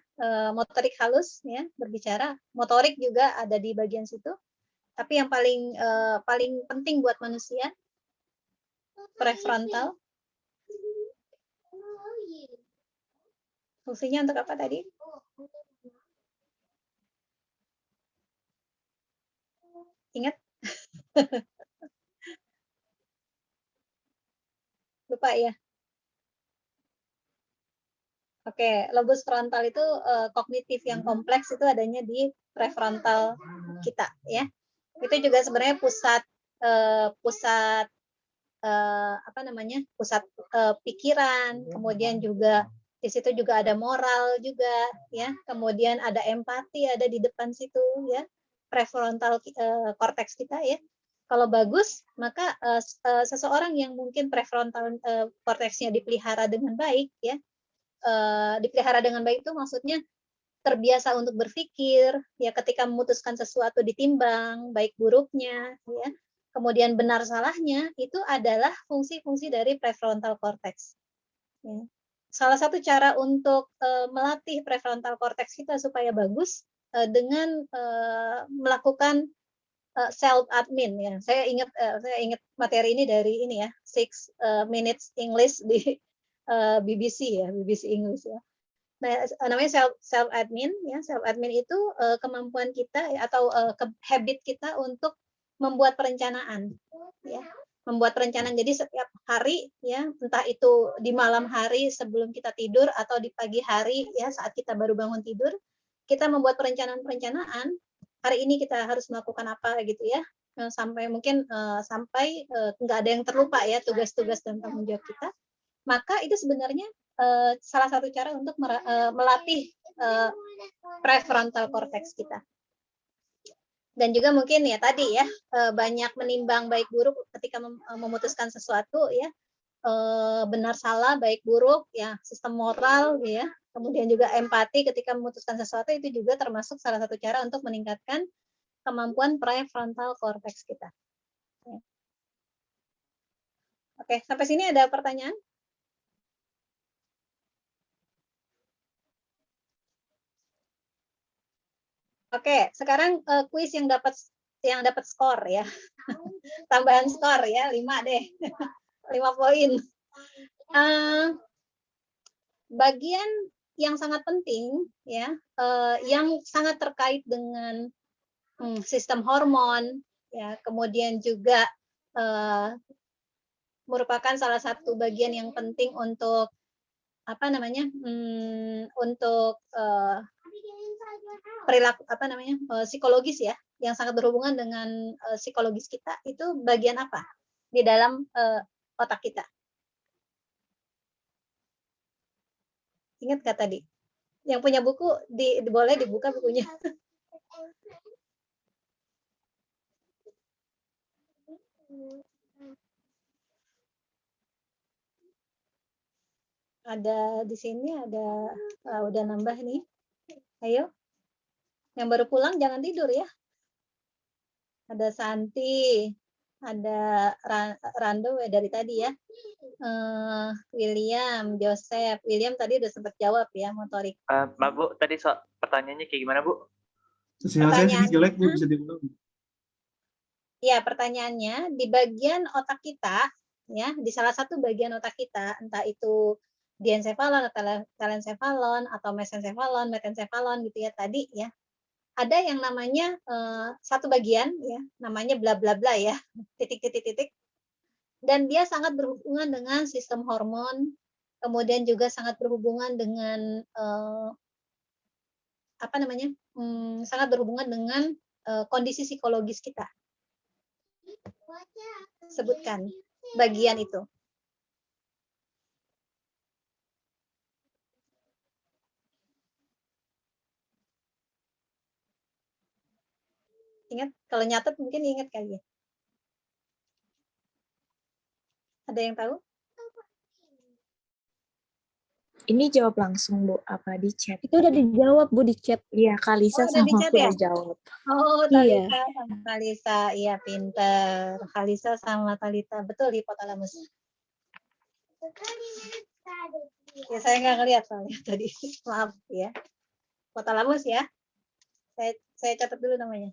motorik halus ya, berbicara. Motorik juga ada di bagian situ. Tapi yang paling penting buat manusia prefrontal. Fungsinya untuk apa tadi? Ingat? Lupa ya. Oke, lobus frontal itu kognitif yang kompleks itu adanya di prefrontal kita ya. Itu juga sebenarnya pusat pikiran, kemudian juga di situ juga ada moral juga ya, kemudian ada empati ada di depan situ ya, prefrontal cortex kita ya. Kalau bagus maka seseorang yang mungkin prefrontal cortexnya dipelihara dengan baik ya, dipelihara dengan baik itu maksudnya terbiasa untuk berpikir ya, ketika memutuskan sesuatu ditimbang baik buruknya ya, kemudian benar salahnya, itu adalah fungsi-fungsi dari prefrontal cortex ya. Salah satu cara untuk melatih prefrontal cortex kita supaya bagus dengan melakukan self admin ya. Saya ingat materi ini dari ini ya, 6 Minutes English di BBC ya, BBC English ya. Nah, namanya self admin ya. Self admin itu kemampuan kita ya, atau habit kita untuk membuat perencanaan ya. Membuat perencanaan. Jadi setiap hari ya, entah itu di malam hari sebelum kita tidur atau di pagi hari ya saat kita baru bangun tidur, kita membuat perencanaan-perencanaan. Hari ini kita harus melakukan apa gitu ya. Sampai mungkin sampai nggak ada yang terlupa ya tugas-tugas dan tanggung jawab kita. Maka itu sebenarnya salah satu cara untuk melatih prefrontal cortex kita. Dan juga mungkin ya tadi ya, banyak menimbang baik buruk ketika memutuskan sesuatu ya, benar salah baik buruk ya, sistem moral ya, kemudian juga empati ketika memutuskan sesuatu, itu juga termasuk salah satu cara untuk meningkatkan kemampuan prefrontal cortex kita. Oke, sampai sini ada pertanyaan? Oke, sekarang kuis yang dapat skor ya. Tambahan skor ya, 5 deh. 5 poin. Bagian yang sangat penting ya, yang sangat terkait dengan sistem hormon ya, kemudian juga merupakan salah satu bagian yang penting untuk untuk perilaku psikologis ya, yang sangat berhubungan dengan psikologis kita. Itu bagian apa di dalam otak kita? Ingat nggak tadi? Yang punya buku boleh dibuka bukunya. Ada di sini ada udah nambah nih. Ayo. Yang baru pulang jangan tidur ya. Ada Santi, ada Rando dari tadi ya. William, Joseph. William tadi udah sempat jawab ya, motorik. Mbak Bu, tadi pertanyaannya kayak gimana Bu? Sinyal saya sini jelek Bu, bisa diulang. Ya, pertanyaannya di bagian otak kita ya, di salah satu bagian otak kita, entah itu diencephalon atau telencephalon atau mesencephalon, metencephalon gitu ya tadi ya. Ada yang namanya satu bagian ya, namanya bla bla bla ya, titik. Dan dia sangat berhubungan dengan sistem hormon, kemudian juga sangat berhubungan dengan sangat berhubungan dengan kondisi psikologis kita. Sebutkan bagian itu. Ingat, kalau nyatet mungkin ingat kali ya. Ada yang tahu? Ini jawab langsung, Bu, apa di chat? Itu udah dijawab, Bu, di chat. Iya, Kalisa udah sama di chat aku ya? udah jawab. Oh, Iya. Talita sama Kalisa. Iya, pinter. Kalisa sama Talita. Betul, hipotalamus. Ya, saya nggak ngeliat soalnya tadi. Maaf ya. Hipotalamus ya. Saya catat dulu namanya.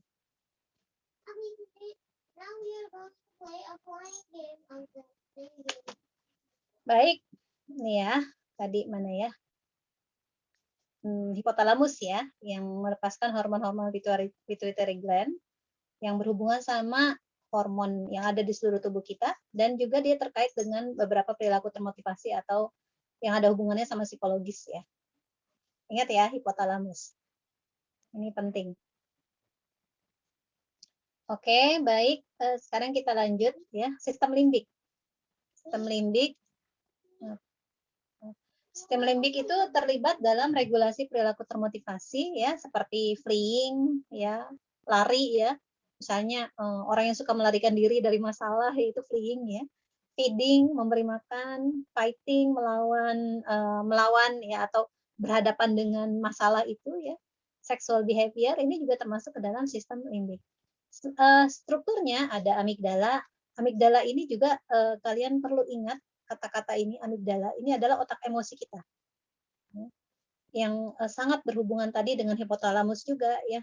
Baik. Nih ya. Tadi mana ya? Hipotalamus ya, yang melepaskan hormon-hormon pituitary gland yang berhubungan sama hormon yang ada di seluruh tubuh kita, dan juga dia terkait dengan beberapa perilaku termotivasi atau yang ada hubungannya sama psikologis ya. Ingat ya, hipotalamus. Ini penting. Oke, baik. Sekarang kita lanjut ya, sistem limbik. Sistem limbik. Sistem limbik itu terlibat dalam regulasi perilaku termotivasi ya, seperti fleeing ya, lari ya. Misalnya orang yang suka melarikan diri dari masalah itu fleeing ya. Feeding, memberi makan, fighting, melawan ya, atau berhadapan dengan masalah itu ya. Sexual behavior ini juga termasuk ke dalam sistem limbik. Strukturnya ada amigdala. Amigdala ini juga kalian perlu ingat kata-kata ini, amigdala ini adalah otak emosi kita yang sangat berhubungan tadi dengan hipotalamus juga ya,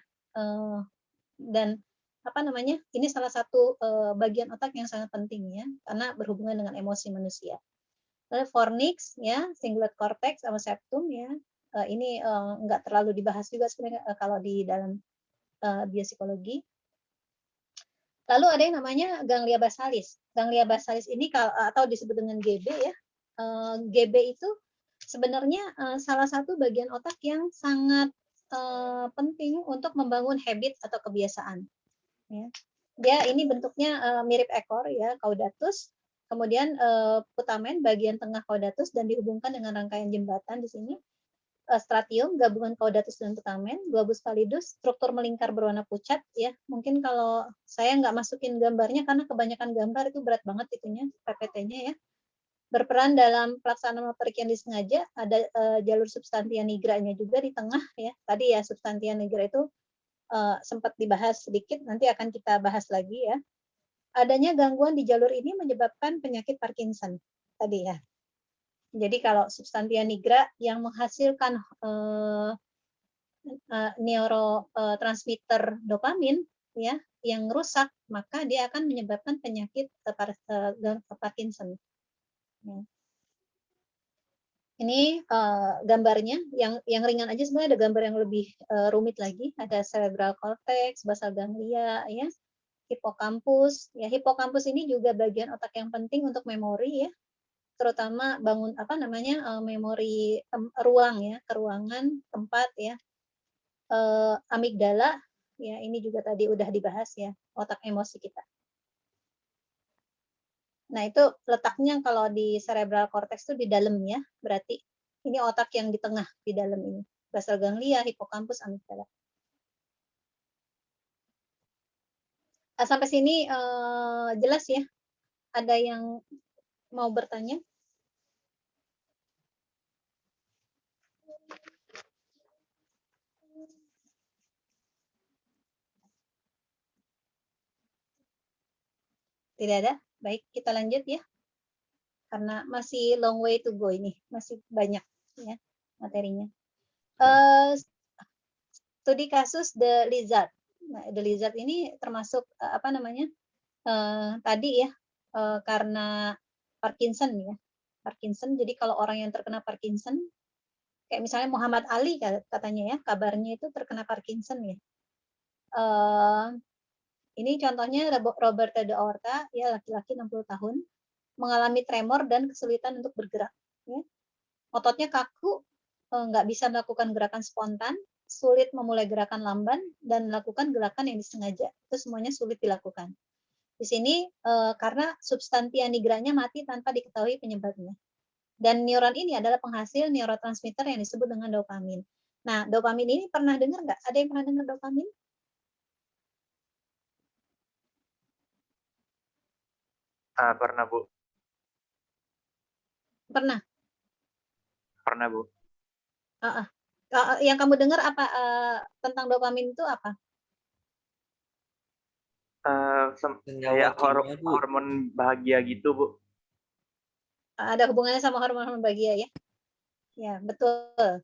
dan apa namanya, ini salah satu bagian otak yang sangat penting ya, karena berhubungan dengan emosi manusia. Lalu fornix ya, cingulate cortex sama septum ya, ini nggak terlalu dibahas juga sebenarnya kalau di dalam biopsikologi. Lalu ada yang namanya ganglia basalis. Ganglia basalis ini atau disebut dengan GB ya. GB itu sebenarnya salah satu bagian otak yang sangat penting untuk membangun habit atau kebiasaan. Ya. Dia ini bentuknya mirip ekor ya, caudatus. Kemudian putamen bagian tengah caudatus dan dihubungkan dengan rangkaian jembatan di sini. Stratium, gabungan caudatus dan putamen, globus pallidus, struktur melingkar berwarna pucat ya. Mungkin kalau saya nggak masukin gambarnya karena kebanyakan gambar itu berat banget itunya, PPT-nya ya. Berperan dalam pelaksanaan motorik yang disengaja, ada jalur substantia nigranya juga di tengah ya. Tadi ya substantia nigra itu sempat dibahas sedikit, nanti akan kita bahas lagi ya. Adanya gangguan di jalur ini menyebabkan penyakit Parkinson tadi ya. Jadi kalau substantia nigra yang menghasilkan neurotransmitter dopamin ya yang rusak, maka dia akan menyebabkan penyakit Parkinson. Ya. Ini gambarnya yang ringan aja, sebenarnya ada gambar yang lebih rumit lagi. Ada cerebral cortex, basal ganglia, ya, hipokampus. Ya, hipokampus ini juga bagian otak yang penting untuk memori ya, terutama bangun memori ruang ya, keruangan, tempat ya. Amigdala ya, ini juga tadi udah dibahas ya, otak emosi kita. Nah, itu letaknya kalau di cerebral cortex itu di dalam ya, berarti ini otak yang di tengah di dalam ini. Basal ganglia, hipokampus, amigdala. Sampai sini jelas ya? Ada yang mau bertanya? Tidak ada? Baik, kita lanjut ya. Karena masih long way to go ini, masih banyak ya materinya. Studi kasus The Lizard. Nah, The Lizard ini termasuk tadi ya, karena Parkinson ya. Parkinson, jadi kalau orang yang terkena Parkinson, kayak misalnya Muhammad Ali katanya ya, kabarnya itu terkena Parkinson ya. Ini contohnya Roberto de Orta, ya laki-laki 60 tahun, mengalami tremor dan kesulitan untuk bergerak. Ya. Ototnya kaku, nggak bisa melakukan gerakan spontan, sulit memulai gerakan lamban, dan melakukan gerakan yang disengaja. Itu semuanya sulit dilakukan. Di sini karena substantia nigranya mati tanpa diketahui penyebabnya. Dan neuron ini adalah penghasil neurotransmitter yang disebut dengan dopamin. Nah, dopamin ini pernah dengar nggak? Ada yang pernah dengar dopamin? Pernah, Bu. Pernah? Pernah, Bu. Yang kamu dengar apa tentang dopamin itu apa? Kayak hormon bahagia gitu, Bu. Ada hubungannya sama hormon bahagia ya? Ya, betul.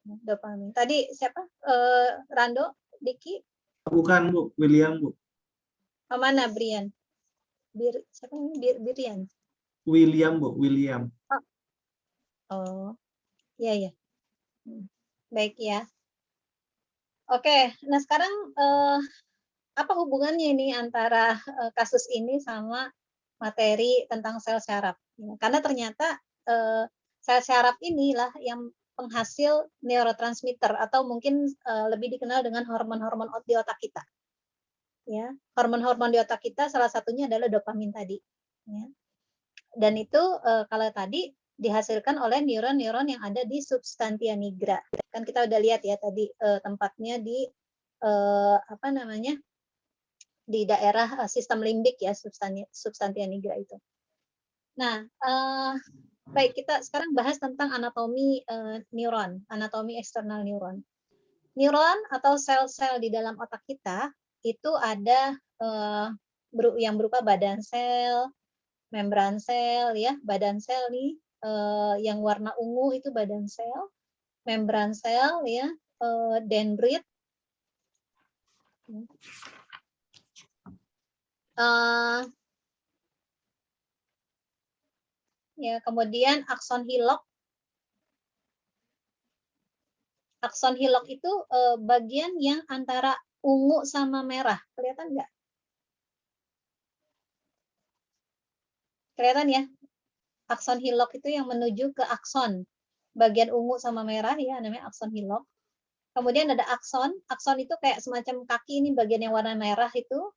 Dopamin. Tadi siapa? Rando, Diki? Bukan, Bu. William, Bu. Mana Brian? Siapa ini? Brian? William, Bu. William. Oh, iya, ya. Baik ya. Oke, nah sekarang apa hubungannya ini antara kasus ini sama materi tentang sel syaraf? Karena ternyata sel syaraf inilah yang penghasil neurotransmitter atau mungkin lebih dikenal dengan hormon-hormon di otak kita. Ya, hormon-hormon di otak kita salah satunya adalah dopamin tadi. Ya. Dan itu kalau tadi dihasilkan oleh neuron-neuron yang ada di substantia nigra. Kan kita udah lihat ya tadi tempatnya di apa namanya, di daerah sistem limbik ya, substantia nigra itu. Nah, baik, kita sekarang bahas tentang anatomi neuron, anatomi eksternal neuron. Neuron atau sel-sel di dalam otak kita itu ada yang berupa badan sel, membran sel, ya, badan sel nih yang warna ungu itu badan sel, membran sel, ya, dendrit, ya, kemudian akson hilok. Akson hilok itu bagian yang antara ungu sama merah, kelihatan nggak? Kelihatan ya? Akson hilok itu yang menuju ke akson, bagian ungu sama merah ya, namanya akson hilok. Kemudian ada akson, akson itu kayak semacam kaki, ini bagian yang warna merah itu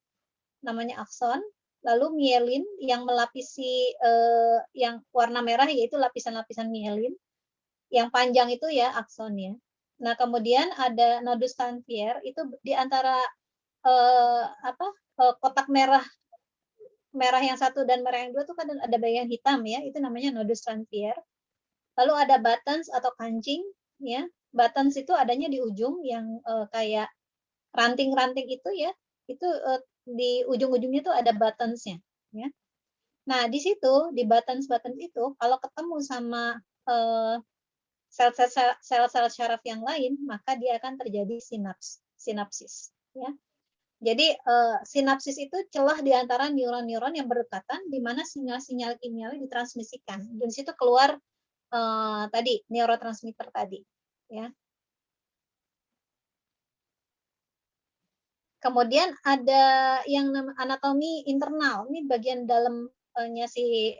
namanya akson. Lalu mielin yang melapisi yang warna merah yaitu lapisan-lapisan mielin. Yang panjang itu ya akson ya. Nah, kemudian ada nodus Tanfier itu di antara kotak merah yang satu dan merah yang dua itu kan ada bagian hitam ya, itu namanya nodus Tanfier. Lalu ada buttons atau kancing ya. Buttons itu adanya di ujung yang kayak ranting-ranting itu ya. Itu di ujung-ujungnya itu ada buttons-nya ya. Nah, di situ di buttons itu kalau ketemu sama sel-sel syaraf yang lain, maka dia akan terjadi sinapsis ya. Jadi sinapsis itu celah di antara neuron-neuron yang berdekatan di mana sinyal-sinyal kimiawi ditransmisikan. Dan di situ keluar tadi neurotransmitter tadi ya. Kemudian ada yang namanya anatomi internal, ini bagian dalamnya si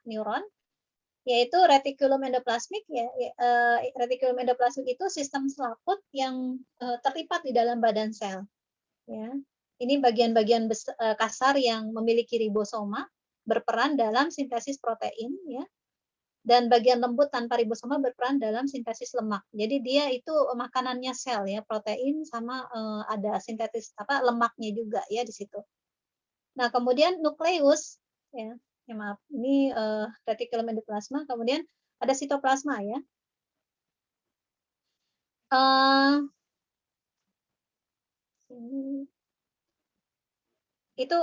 neuron, yaitu retikulum endoplasmik ya. Retikulum endoplasmik itu sistem selaput yang terlipat di dalam badan sel. Ya. Ini bagian-bagian kasar yang memiliki ribosoma berperan dalam sintesis protein ya. Dan bagian lembut tanpa ribosoma berperan dalam sintesis lemak. Jadi dia itu makanannya sel ya, protein sama ada sintetis lemaknya juga ya di situ. Nah, kemudian nukleus ya, maaf, ini retikulum endoplasma, kemudian ada sitoplasma ya. Itu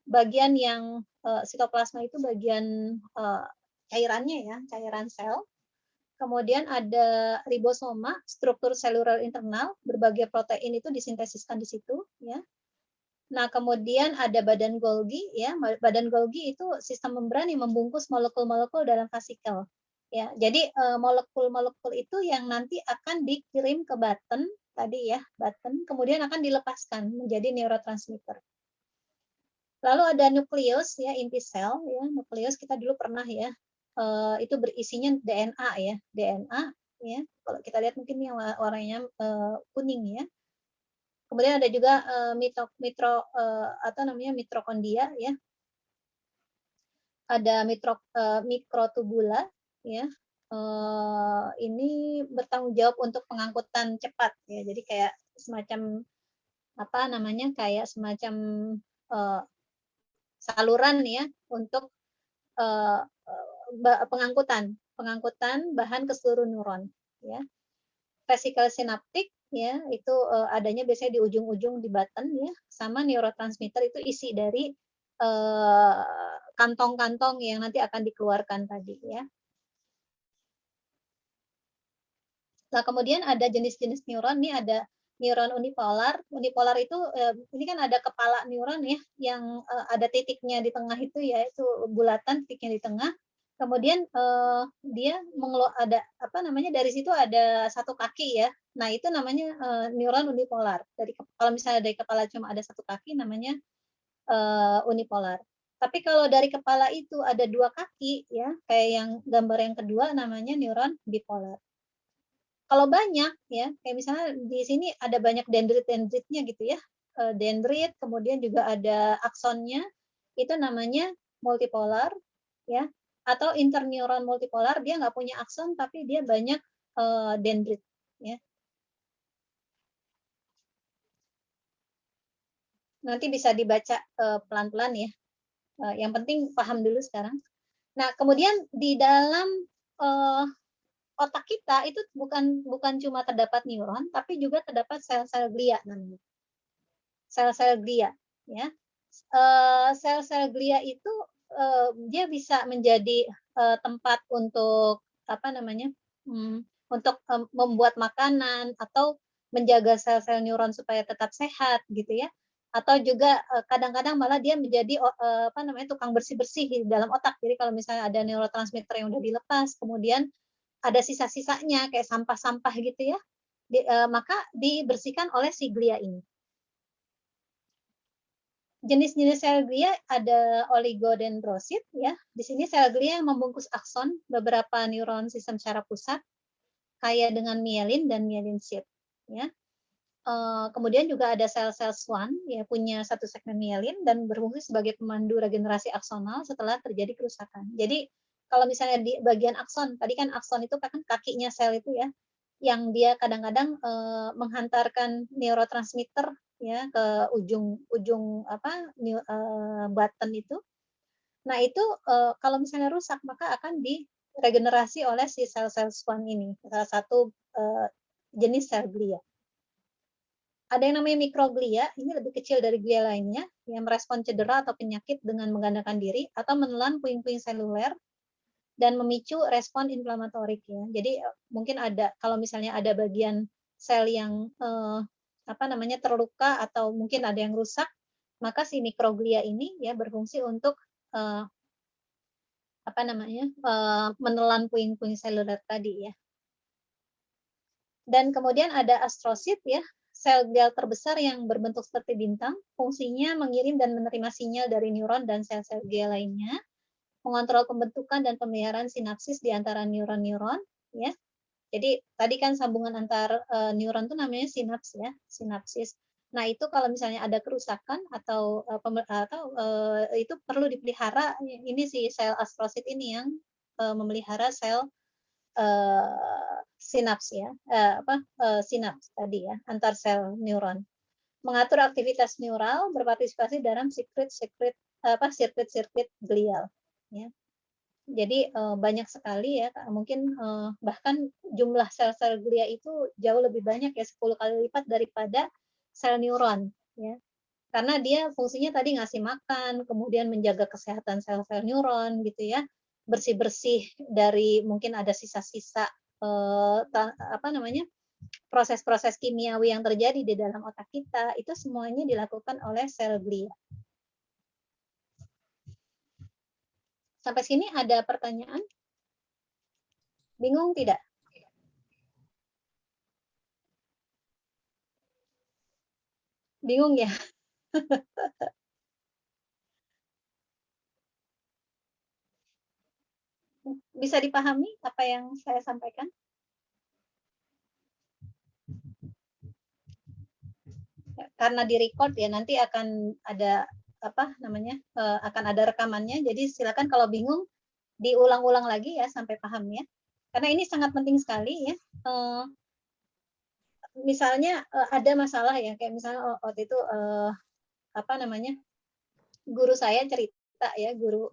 bagian yang sitoplasma itu bagian cairannya ya, cairan sel. Kemudian ada ribosoma, struktur seluler internal, berbagai protein itu disintesiskan di situ ya. Nah, kemudian ada badan Golgi ya. Badan Golgi itu sistem membran yang membungkus molekul-molekul dalam vasikel. Ya, jadi molekul-molekul itu yang nanti akan dikirim ke button tadi ya, button, kemudian akan dilepaskan menjadi neurotransmitter. Lalu ada nukleus ya, inti sel ya. Nukleus kita dulu pernah ya, itu berisinya DNA ya, DNA ya. Kalau kita lihat mungkin yang warnanya kuning ya. Kemudian ada juga mitokondria ya. Ada mikrotubula ya. Ini bertanggung jawab untuk pengangkutan cepat ya. Jadi kayak semacam kayak semacam saluran ya untuk pengangkutan bahan ke seluruh neuron ya. Vesikel sinaptik ya, itu adanya biasanya di ujung-ujung di button ya, sama neurotransmitter itu isi dari kantong-kantong yang nanti akan dikeluarkan tadi ya. Nah, kemudian ada jenis-jenis neuron, nih ada neuron unipolar. Unipolar itu ini kan ada kepala neuron ya, yang ada titiknya di tengah itu ya, itu bulatan titiknya di tengah. Kemudian dia ada apa namanya, dari situ ada satu kaki ya. Nah itu namanya neuron unipolar. Kalau misalnya dari kepala cuma ada satu kaki namanya unipolar. Tapi kalau dari kepala itu ada dua kaki ya, kayak yang gambar yang kedua namanya neuron bipolar. Kalau banyak ya, kayak misalnya di sini ada banyak dendrit-dendritnya gitu ya. Dendrit, kemudian juga ada aksonnya, itu namanya multipolar ya. Atau interneuron multipolar, dia nggak punya akson tapi dia banyak dendrit ya. Nanti bisa dibaca pelan-pelan ya. Yang penting paham dulu sekarang. Nah, kemudian di dalam otak kita itu bukan cuma terdapat neuron, tapi juga terdapat sel-sel glia namanya. Sel-sel glia, ya. Sel-sel glia itu dia bisa menjadi tempat untuk apa namanya, untuk membuat makanan atau menjaga sel-sel neuron supaya tetap sehat gitu ya. Atau juga kadang-kadang malah dia menjadi apa namanya, tukang bersih-bersih di dalam otak. Jadi kalau misalnya ada neurotransmitter yang udah dilepas, kemudian ada sisa-sisanya kayak sampah-sampah gitu ya, maka dibersihkan oleh si glia ini. Jenis-jenis sel glia ada oligodendrosit ya. Di sini sel glia yang membungkus akson, beberapa neuron sistem syaraf pusat, kaya dengan mielin dan mielin sheath ya. Kemudian juga ada sel-sel Schwann ya, punya satu segmen mielin dan berfungsi sebagai pemandu regenerasi aksonal setelah terjadi kerusakan. Jadi kalau misalnya di bagian akson, tadi kan akson itu kan kakinya sel itu ya, yang dia kadang-kadang menghantarkan neurotransmitter ya ke ujung apa button itu. Nah itu kalau misalnya rusak maka akan diregenerasi oleh si sel-sel Schwann ini, salah satu jenis sel glia. Ada yang namanya mikroglia, ini lebih kecil dari glia lainnya, yang merespon cedera atau penyakit dengan menggandakan diri atau menelan puing-puing seluler dan memicu respon inflamatorik ya. Jadi mungkin ada kalau misalnya ada bagian sel yang apa namanya terluka atau mungkin ada yang rusak, maka si mikroglia ini ya berfungsi untuk apa namanya menelan puing-puing seluler tadi ya. Dan kemudian ada astrosit ya, sel glial terbesar yang berbentuk seperti bintang, fungsinya mengirim dan menerima sinyal dari neuron dan sel-sel glia lainnya, mengontrol pembentukan dan pemeliharaan sinapsis di antara neuron-neuron ya. Jadi tadi kan sambungan antar neuron itu namanya sinaps ya, sinapsis. Nah, itu kalau misalnya ada kerusakan atau itu perlu dipelihara, ini si sel astrosit ini yang memelihara sel sinaps ya, sinaps tadi ya, antar sel neuron. Mengatur aktivitas neural, berpartisipasi dalam sirkuit glial ya. Jadi banyak sekali ya, mungkin bahkan jumlah sel-sel glia itu jauh lebih banyak ya, 10 kali lipat daripada sel neuron ya. Karena dia fungsinya tadi ngasih makan, kemudian menjaga kesehatan sel-sel neuron gitu ya, bersih-bersih dari mungkin ada sisa-sisa apa namanya, proses-proses kimiawi yang terjadi di dalam otak kita, itu semuanya dilakukan oleh sel glia. Sampai sini ada pertanyaan? Bingung tidak? Bingung ya? Bisa dipahami apa yang saya sampaikan? Karena di-record ya, nanti akan ada apa namanya? Akan ada rekamannya. Jadi silakan kalau bingung diulang-ulang lagi ya sampai paham ya. Karena ini sangat penting sekali ya. Misalnya ada masalah ya, kayak misalnya waktu itu apa namanya? Guru saya cerita ya, guru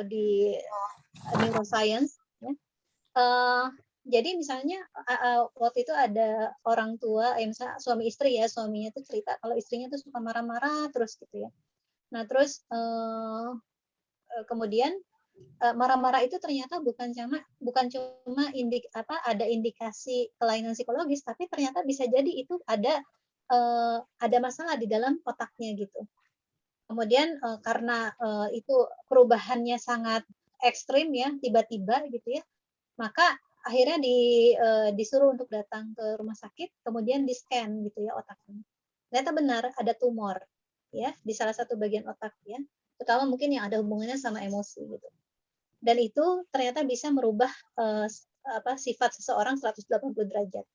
di neuroscience ya. Jadi misalnya waktu itu ada orang tua, misalnya suami istri ya, suaminya tuh cerita kalau istrinya tuh suka marah-marah terus gitu ya. Nah terus kemudian marah-marah itu ternyata bukan cuma ada indikasi kelainan psikologis, tapi ternyata bisa jadi itu ada masalah di dalam otaknya gitu. Kemudian karena itu perubahannya sangat ekstrim ya, tiba-tiba gitu ya, maka akhirnya disuruh untuk datang ke rumah sakit, kemudian di-scan gitu ya otaknya. Ternyata benar ada tumor ya di salah satu bagian otak ya, terutama mungkin yang ada hubungannya sama emosi gitu. Dan itu ternyata bisa merubah sifat seseorang 180 derajat.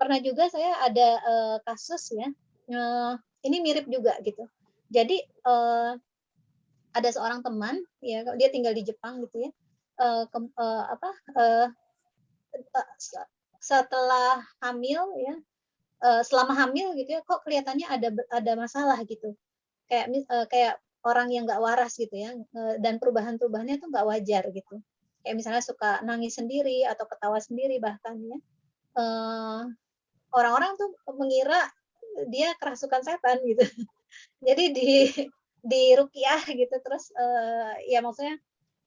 Pernah juga saya ada kasus ya, ini mirip juga gitu. Jadi ada seorang teman ya, dia tinggal di Jepang gitu ya. Setelah hamil ya, selama hamil gitu ya, kok kelihatannya ada masalah gitu. Kayak orang yang nggak waras gitu ya, dan perubahannya tuh nggak wajar gitu. Kayak misalnya suka nangis sendiri atau ketawa sendiri bahkan ya. Orang-orang tuh mengira dia kerasukan setan gitu. Jadi di ruqyah gitu, terus ya maksudnya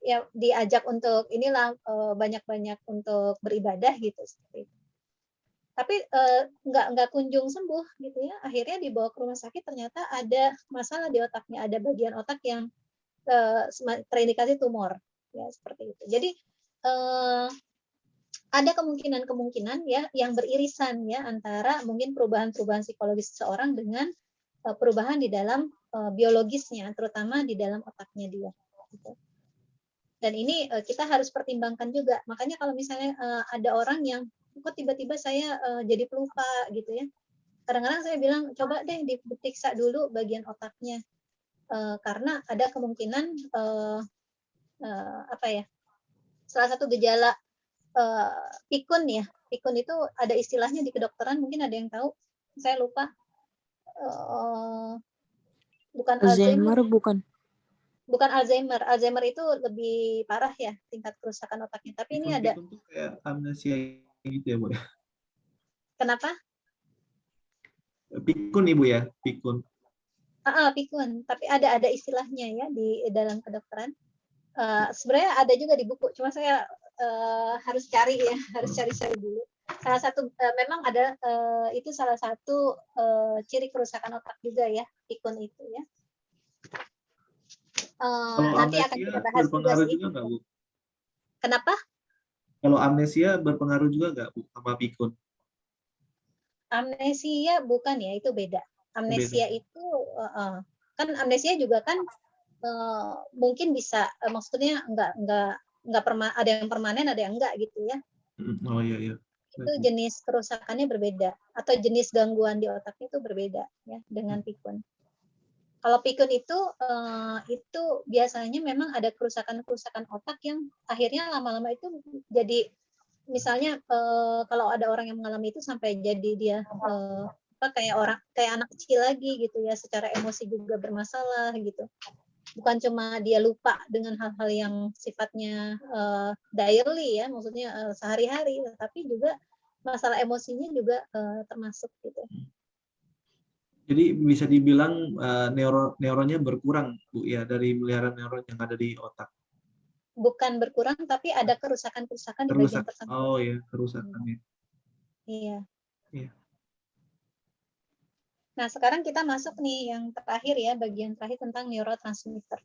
ya diajak untuk inilah banyak-banyak untuk beribadah gitu seperti itu. Tapi nggak kunjung sembuh gitu ya. Akhirnya dibawa ke rumah sakit, ternyata ada masalah di otaknya, ada bagian otak yang terindikasi tumor ya seperti itu. Jadi ada kemungkinan ya yang beririsan ya antara mungkin perubahan-perubahan psikologis seseorang dengan perubahan di dalam biologisnya, terutama di dalam otaknya dia. Gitu. Dan ini kita harus pertimbangkan juga. Makanya kalau misalnya ada orang yang kok tiba-tiba saya jadi pelupa gitu ya. Kadang-kadang saya bilang coba deh diperiksa dulu bagian otaknya, karena ada kemungkinan salah satu gejala pikun ya. Pikun itu ada istilahnya di kedokteran, mungkin ada yang tahu. Saya lupa. Bukan Alzheimer. Bukan. Bukan Alzheimer. Alzheimer itu lebih parah ya tingkat kerusakan otaknya. Tapi ini ada. Pikun tuh kayak amnesia gitu ya, Bu? Kenapa? Pikun Ibu ya, pikun. Pikun. Tapi ada istilahnya ya di dalam kedokteran. Sebenarnya ada juga di buku. Cuma saya harus cari ya, harus cari-cari dulu. Salah satu memang ada itu salah satu ciri kerusakan otak juga ya, pikun itu ya. Kalau Nanti akan amnesia kita bahas berpengaruh juga juga nggak, Bu? Kenapa? Kalau amnesia berpengaruh juga nggak, Bu, sama pikun? Amnesia bukan ya, itu beda. Amnesia Beda. itu kan amnesia juga kan mungkin bisa maksudnya nggak ada yang permanen, ada yang enggak gitu ya. Oh iya iya. Itu jenis kerusakannya berbeda atau jenis gangguan di otaknya itu berbeda ya dengan pikun. Kalau pikun itu biasanya memang ada kerusakan otak yang akhirnya lama-lama itu jadi misalnya kalau ada orang yang mengalami itu sampai jadi dia kayak anak kecil lagi gitu ya, secara emosi juga bermasalah gitu. Bukan cuma dia lupa dengan hal-hal yang sifatnya daily ya, maksudnya sehari-hari, tapi juga masalah emosinya juga termasuk gitu. Jadi bisa dibilang neuronnya berkurang, Bu, ya, dari miliaran neuron yang ada di otak. Bukan berkurang, tapi ada kerusakan-kerusakan di bagian tertentu. Oh ya, kerusakannya. Iya. Iya. Nah, sekarang kita masuk nih yang terakhir ya, bagian terakhir tentang neurotransmitter.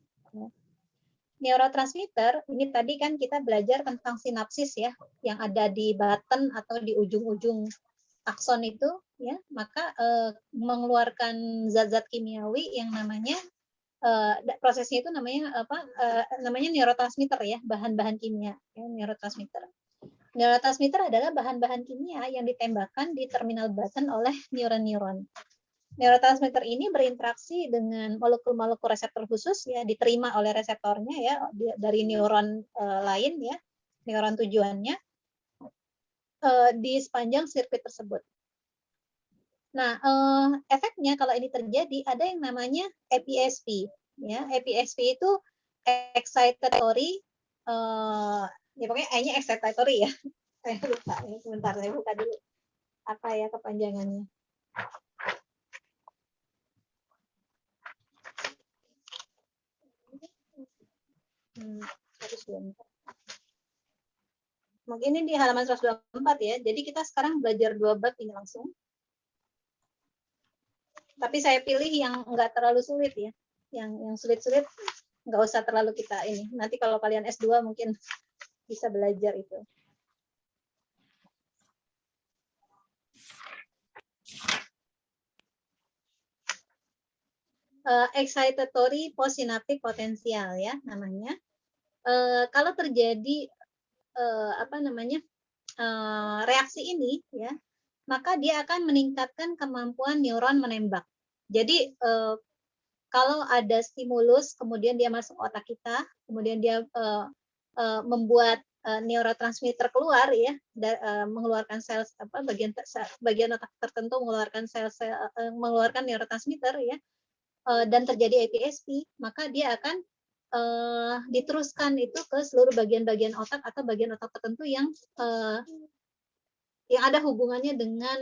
Neurotransmitter, ini tadi kan kita belajar tentang sinapsis ya, yang ada di button atau di ujung-ujung akson itu, ya, maka mengeluarkan zat-zat kimiawi yang namanya prosesnya itu namanya neurotransmitter ya, bahan-bahan kimia ya, neurotransmitter. Neurotransmitter adalah bahan-bahan kimia yang ditembakkan di terminal button oleh neuron-neuron. Neurotransmitter ini berinteraksi dengan molekul-molekul reseptor khusus ya, diterima oleh reseptornya ya dari neuron lain ya, neuron tujuannya di sepanjang sirkuit tersebut. Nah, efeknya kalau ini terjadi ada yang namanya EPSP ya. EPSP itu excitatory ya pokoknya E-nya excitatory ya. Saya lupa ya, sebentar saya buka dulu apa ya kepanjangannya. Mungkin ini di halaman 124 ya. Jadi kita sekarang belajar 2 bab ini langsung. Tapi saya pilih yang enggak terlalu sulit ya. Yang sulit-sulit nggak usah terlalu kita ini. Nanti kalau kalian S2 mungkin bisa belajar itu. Excitatory postsynaptic potensial ya namanya. Kalau terjadi reaksi ini ya, maka dia akan meningkatkan kemampuan neuron menembak. Jadi kalau ada stimulus, kemudian dia masuk otak kita, kemudian dia membuat neurotransmitter keluar ya, mengeluarkan sel bagian otak tertentu mengeluarkan neurotransmitter ya, dan terjadi APSP, maka dia akan diteruskan itu ke seluruh bagian-bagian otak atau bagian otak tertentu yang ada hubungannya dengan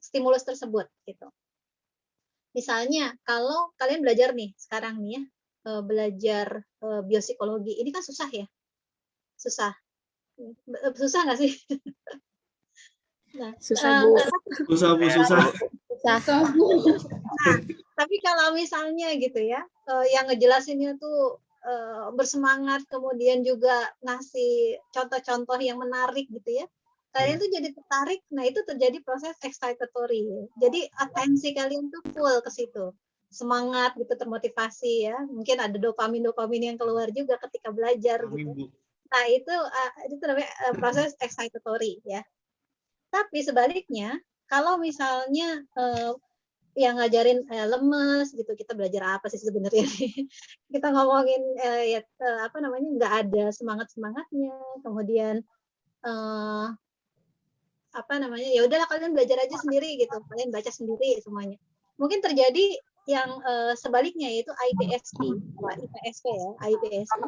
stimulus tersebut gitu. Misalnya kalau kalian belajar nih sekarang nih ya, belajar biopsikologi, ini kan susah ya, susah nggak sih? Nah, Susah Bu. Susah. Nah, tapi kalau misalnya gitu ya, yang ngejelasinnya tuh bersemangat, kemudian juga ngasih contoh-contoh yang menarik gitu ya, kalian tuh jadi tertarik. Nah, itu terjadi proses excitatory. Jadi atensi kalian tuh full ke situ, semangat gitu, termotivasi ya. Mungkin ada dopamin yang keluar juga ketika belajar gitu. Nah, itu namanya proses excitatory ya. Tapi sebaliknya, kalau misalnya yang ngajarin lemes gitu, kita belajar apa sih sebenarnya? Kita ngomongin nggak ada semangatnya, kemudian ya udahlah kalian belajar aja sendiri gitu, kalian baca sendiri semuanya. Mungkin terjadi yang sebaliknya, yaitu IPSP, IPSP ya, IPSP,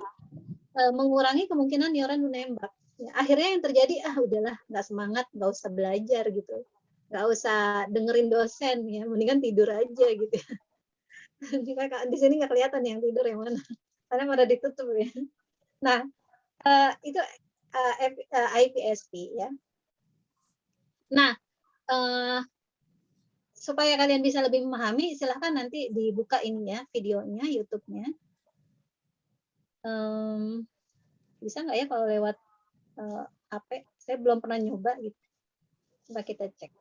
mengurangi kemungkinan neuron menembak. Ya, akhirnya yang terjadi, udahlah nggak semangat, nggak usah belajar gitu, nggak usah dengerin dosen ya, mendingan tidur aja gitu. Di sini nggak kelihatan yang tidur yang mana, karena pada ditutup ya. Nah, itu IPSP ya. Nah, supaya kalian bisa lebih memahami, silahkan nanti dibuka ini ya, videonya, YouTube-nya. Bisa nggak ya kalau lewat HP? Saya belum pernah nyoba gitu. Coba kita cek.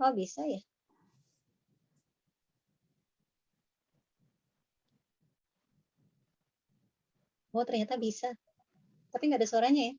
Oh, bisa ya. Oh, ternyata bisa. Tapi nggak ada suaranya ya.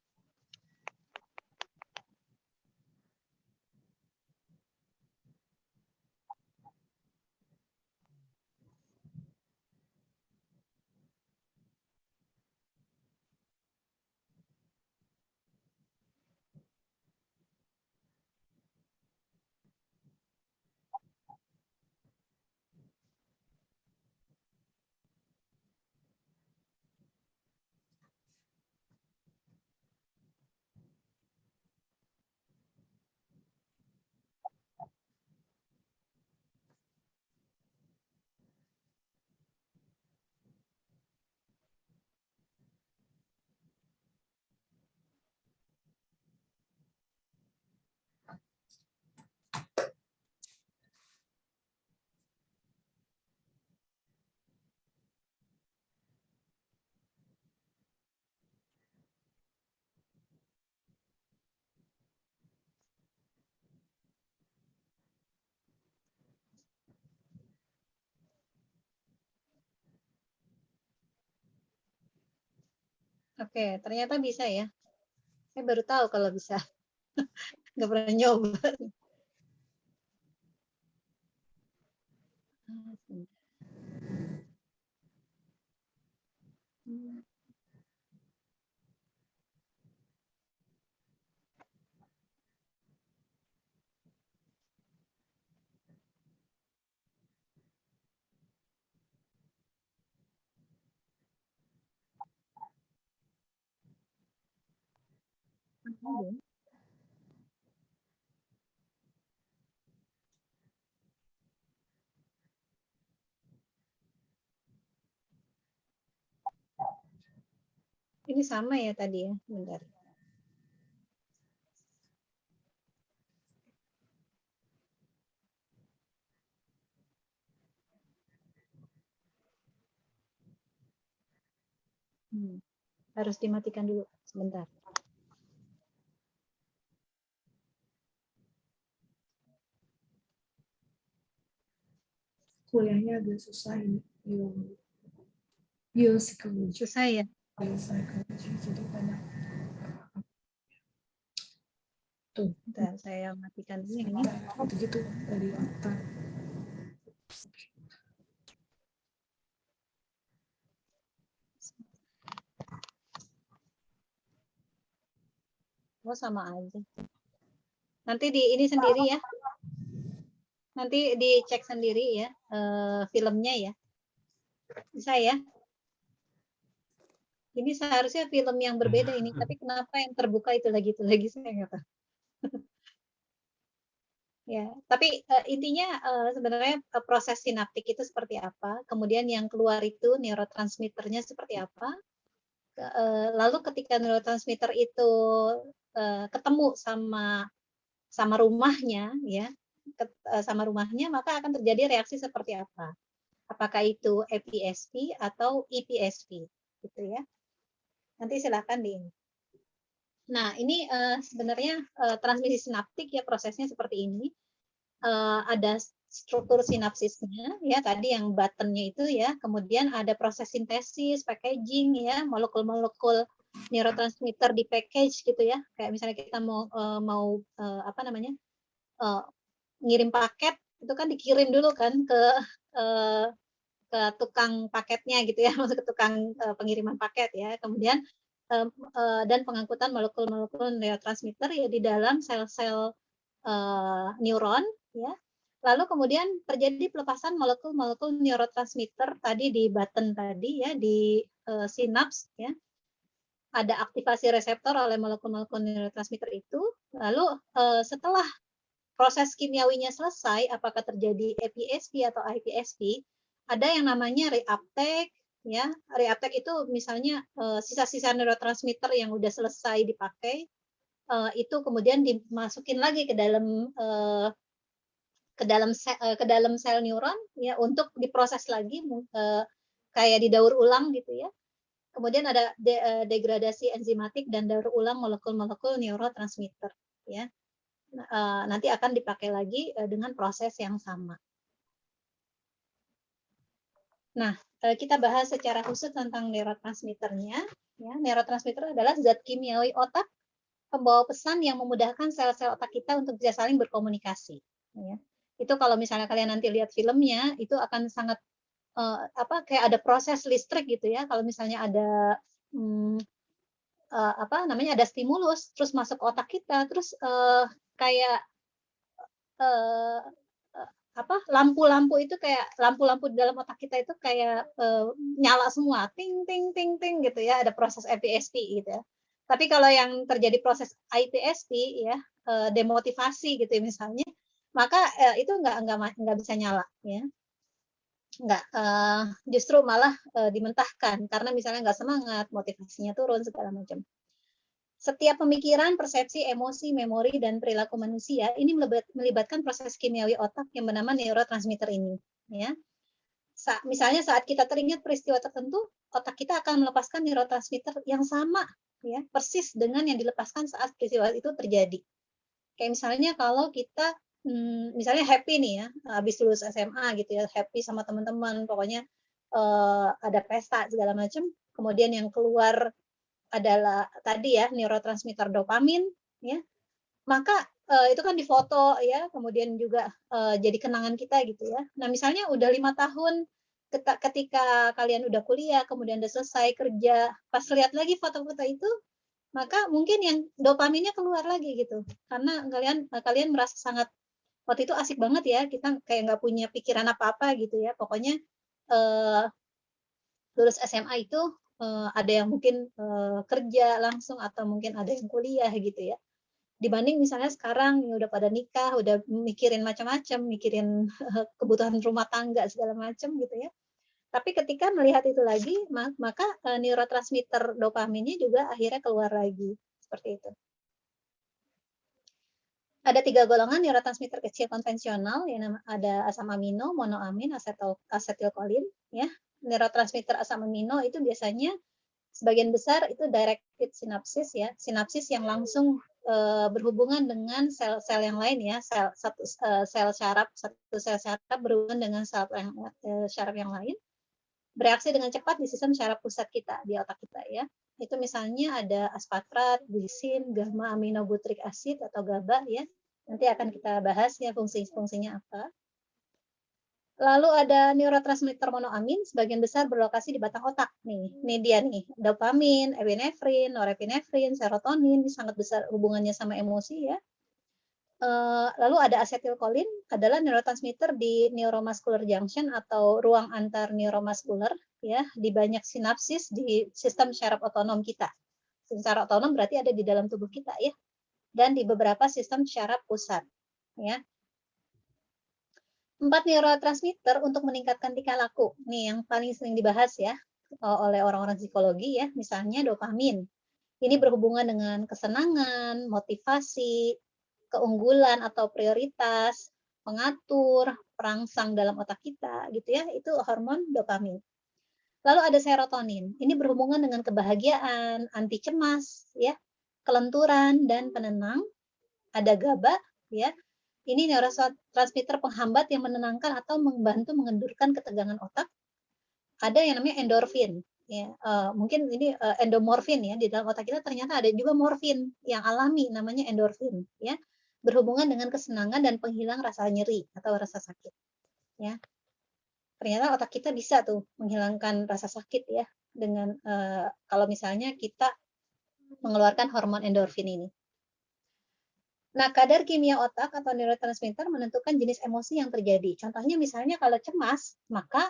Oke, ternyata bisa ya. Saya baru tahu kalau bisa. Nggak pernah nyoba. Ini sama ya tadi ya, bentar. Harus dimatikan dulu sebentar. Kuliahnya agak susah ini. Biopsikologi. Susah ya? Biopsikologi, jadi banyak. Tuh, Bentar, saya matikan dulu ini. gitu dari otak. Oh, sama aja. Nanti di ini sendiri ya. Nanti dicek sendiri ya filmnya ya. Bisa ya? Ini seharusnya film yang berbeda ini, tapi kenapa yang terbuka itu lagi saya nggak tahu. Ya, tapi intinya sebenarnya proses sinaptik itu seperti apa, kemudian yang keluar itu neurotransmitternya seperti apa, lalu ketika neurotransmitter itu ketemu sama rumahnya, ya, sama rumahnya, maka akan terjadi reaksi seperti apa? Apakah itu APSP atau EPSP, gitu ya? Nanti silakan di ini. Nah, ini sebenarnya transmisi sinaptik ya prosesnya seperti ini. Ada struktur sinapsisnya ya tadi yang buttonnya itu ya, kemudian ada proses sintesis, packaging ya, molekul-molekul neurotransmitter di package gitu ya. Kayak misalnya kita mau apa namanya? Ngirim paket itu kan dikirim dulu kan ke tukang paketnya gitu ya, masuk ke tukang pengiriman paket ya. Kemudian dan pengangkutan molekul-molekul neurotransmitter ya di dalam sel-sel neuron ya. Lalu kemudian terjadi pelepasan molekul-molekul neurotransmitter tadi di button tadi ya di sinaps ya. Ada aktivasi reseptor oleh molekul-molekul neurotransmitter itu. Lalu setelah proses kimiawinya selesai, apakah terjadi APSP atau IPSP, ada yang namanya reuptake ya. Reuptake itu misalnya sisa-sisa neurotransmitter yang udah selesai dipakai itu kemudian dimasukin lagi ke dalam sel neuron ya untuk diproses lagi kayak didaur ulang gitu ya. Kemudian ada degradasi enzimatik dan daur ulang molekul-molekul neurotransmitter ya. Nanti akan dipakai lagi dengan proses yang sama. Nah, kita bahas secara khusus tentang neurotransmitternya. Ya, neurotransmitter adalah zat kimiawi otak pembawa pesan yang memudahkan sel-sel otak kita untuk bisa saling berkomunikasi. Ya. Itu kalau misalnya kalian nanti lihat filmnya, itu akan sangat kayak ada proses listrik gitu ya. Kalau misalnya ada ada stimulus, terus masuk otak kita, terus kayak lampu-lampu itu kayak lampu-lampu di dalam otak kita itu kayak nyala semua, ting ting ting ting gitu ya, ada proses APSP gitu ya. Tapi kalau yang terjadi proses IPSP ya, demotivasi gitu ya misalnya, maka itu nggak bisa nyala ya. Nggak, justru malah dimentahkan karena misalnya nggak semangat, motivasinya turun segala macam. Setiap pemikiran, persepsi, emosi, memori, dan perilaku manusia ini melibatkan proses kimiawi otak yang bernama neurotransmitter ini. Ya. Misalnya saat kita teringat peristiwa tertentu, otak kita akan melepaskan neurotransmitter yang sama, ya, persis dengan yang dilepaskan saat peristiwa itu terjadi. Kayak misalnya kalau kita, misalnya happy nih ya, habis lulus SMA gitu ya, happy sama teman-teman, pokoknya ada pesta segala macam, kemudian yang keluar adalah tadi ya neurotransmitter dopamin ya, maka itu kan difoto ya, kemudian juga jadi kenangan kita gitu ya. Nah misalnya udah 5 tahun ketika kalian udah kuliah, kemudian udah selesai kerja, pas lihat lagi foto-foto itu, maka mungkin yang dopaminnya keluar lagi gitu, karena kalian merasa sangat waktu itu asik banget ya, kita kayak nggak punya pikiran apa-apa gitu ya, pokoknya lulus SMA itu ada yang mungkin kerja langsung atau mungkin ada yang kuliah gitu ya. Dibanding misalnya sekarang yang udah pada nikah, udah mikirin macam-macam, mikirin kebutuhan rumah tangga segala macam gitu ya. Tapi ketika melihat itu lagi, maka neurotransmitter dopaminnya juga akhirnya keluar lagi seperti itu. Ada 3 golongan neurotransmitter kecil konvensional, yang ada asam amino, monoamin, asetilkolin ya. Neurotransmitter asam amino itu biasanya Sebagian besar itu directed sinapsis ya, sinapsis yang langsung berhubungan dengan sel-sel yang lain ya, sel syaraf, satu sel syaraf berhubungan dengan syaraf yang lain, bereaksi dengan cepat di sistem syaraf pusat kita, di otak kita ya. Itu misalnya ada aspartat, glisin, gamma aminobutyric acid atau GABA ya. Nanti akan kita bahas ya fungsinya apa. Lalu ada neurotransmitter monoamin, sebagian besar berlokasi di batang otak nih. Ini dia nih, dopamin, epinefrin, norepinefrin, serotonin, ini sangat besar hubungannya sama emosi ya. Lalu ada asetilkolin, adalah neurotransmitter di neuromuscular junction atau ruang antar neuromuskular ya, di banyak sinapsis di sistem syaraf otonom kita. Sistem syaraf otonom berarti ada di dalam tubuh kita ya, dan di beberapa sistem syaraf pusat ya. 4 neurotransmitter untuk meningkatkan tingkah laku. Nih yang paling sering dibahas ya oleh orang-orang psikologi ya, misalnya dopamin. Ini berhubungan dengan kesenangan, motivasi, keunggulan atau prioritas, pengatur, perangsang dalam otak kita gitu ya, itu hormon dopamin. Lalu ada serotonin. Ini berhubungan dengan kebahagiaan, anti cemas ya, kelenturan dan penenang. Ada GABA ya. Ini neurotransmitter penghambat yang menenangkan atau membantu mengendurkan ketegangan otak. Ada yang namanya endorfin. Ya, mungkin ini endomorfin ya, di dalam otak kita ternyata ada juga morfin yang alami namanya endorfin ya, berhubungan dengan kesenangan dan penghilang rasa nyeri atau rasa sakit ya. Ternyata otak kita bisa tuh menghilangkan rasa sakit ya dengan kalau misalnya kita mengeluarkan hormon endorfin ini. Nah, kadar kimia otak atau neurotransmitter menentukan jenis emosi yang terjadi. Contohnya misalnya kalau cemas, maka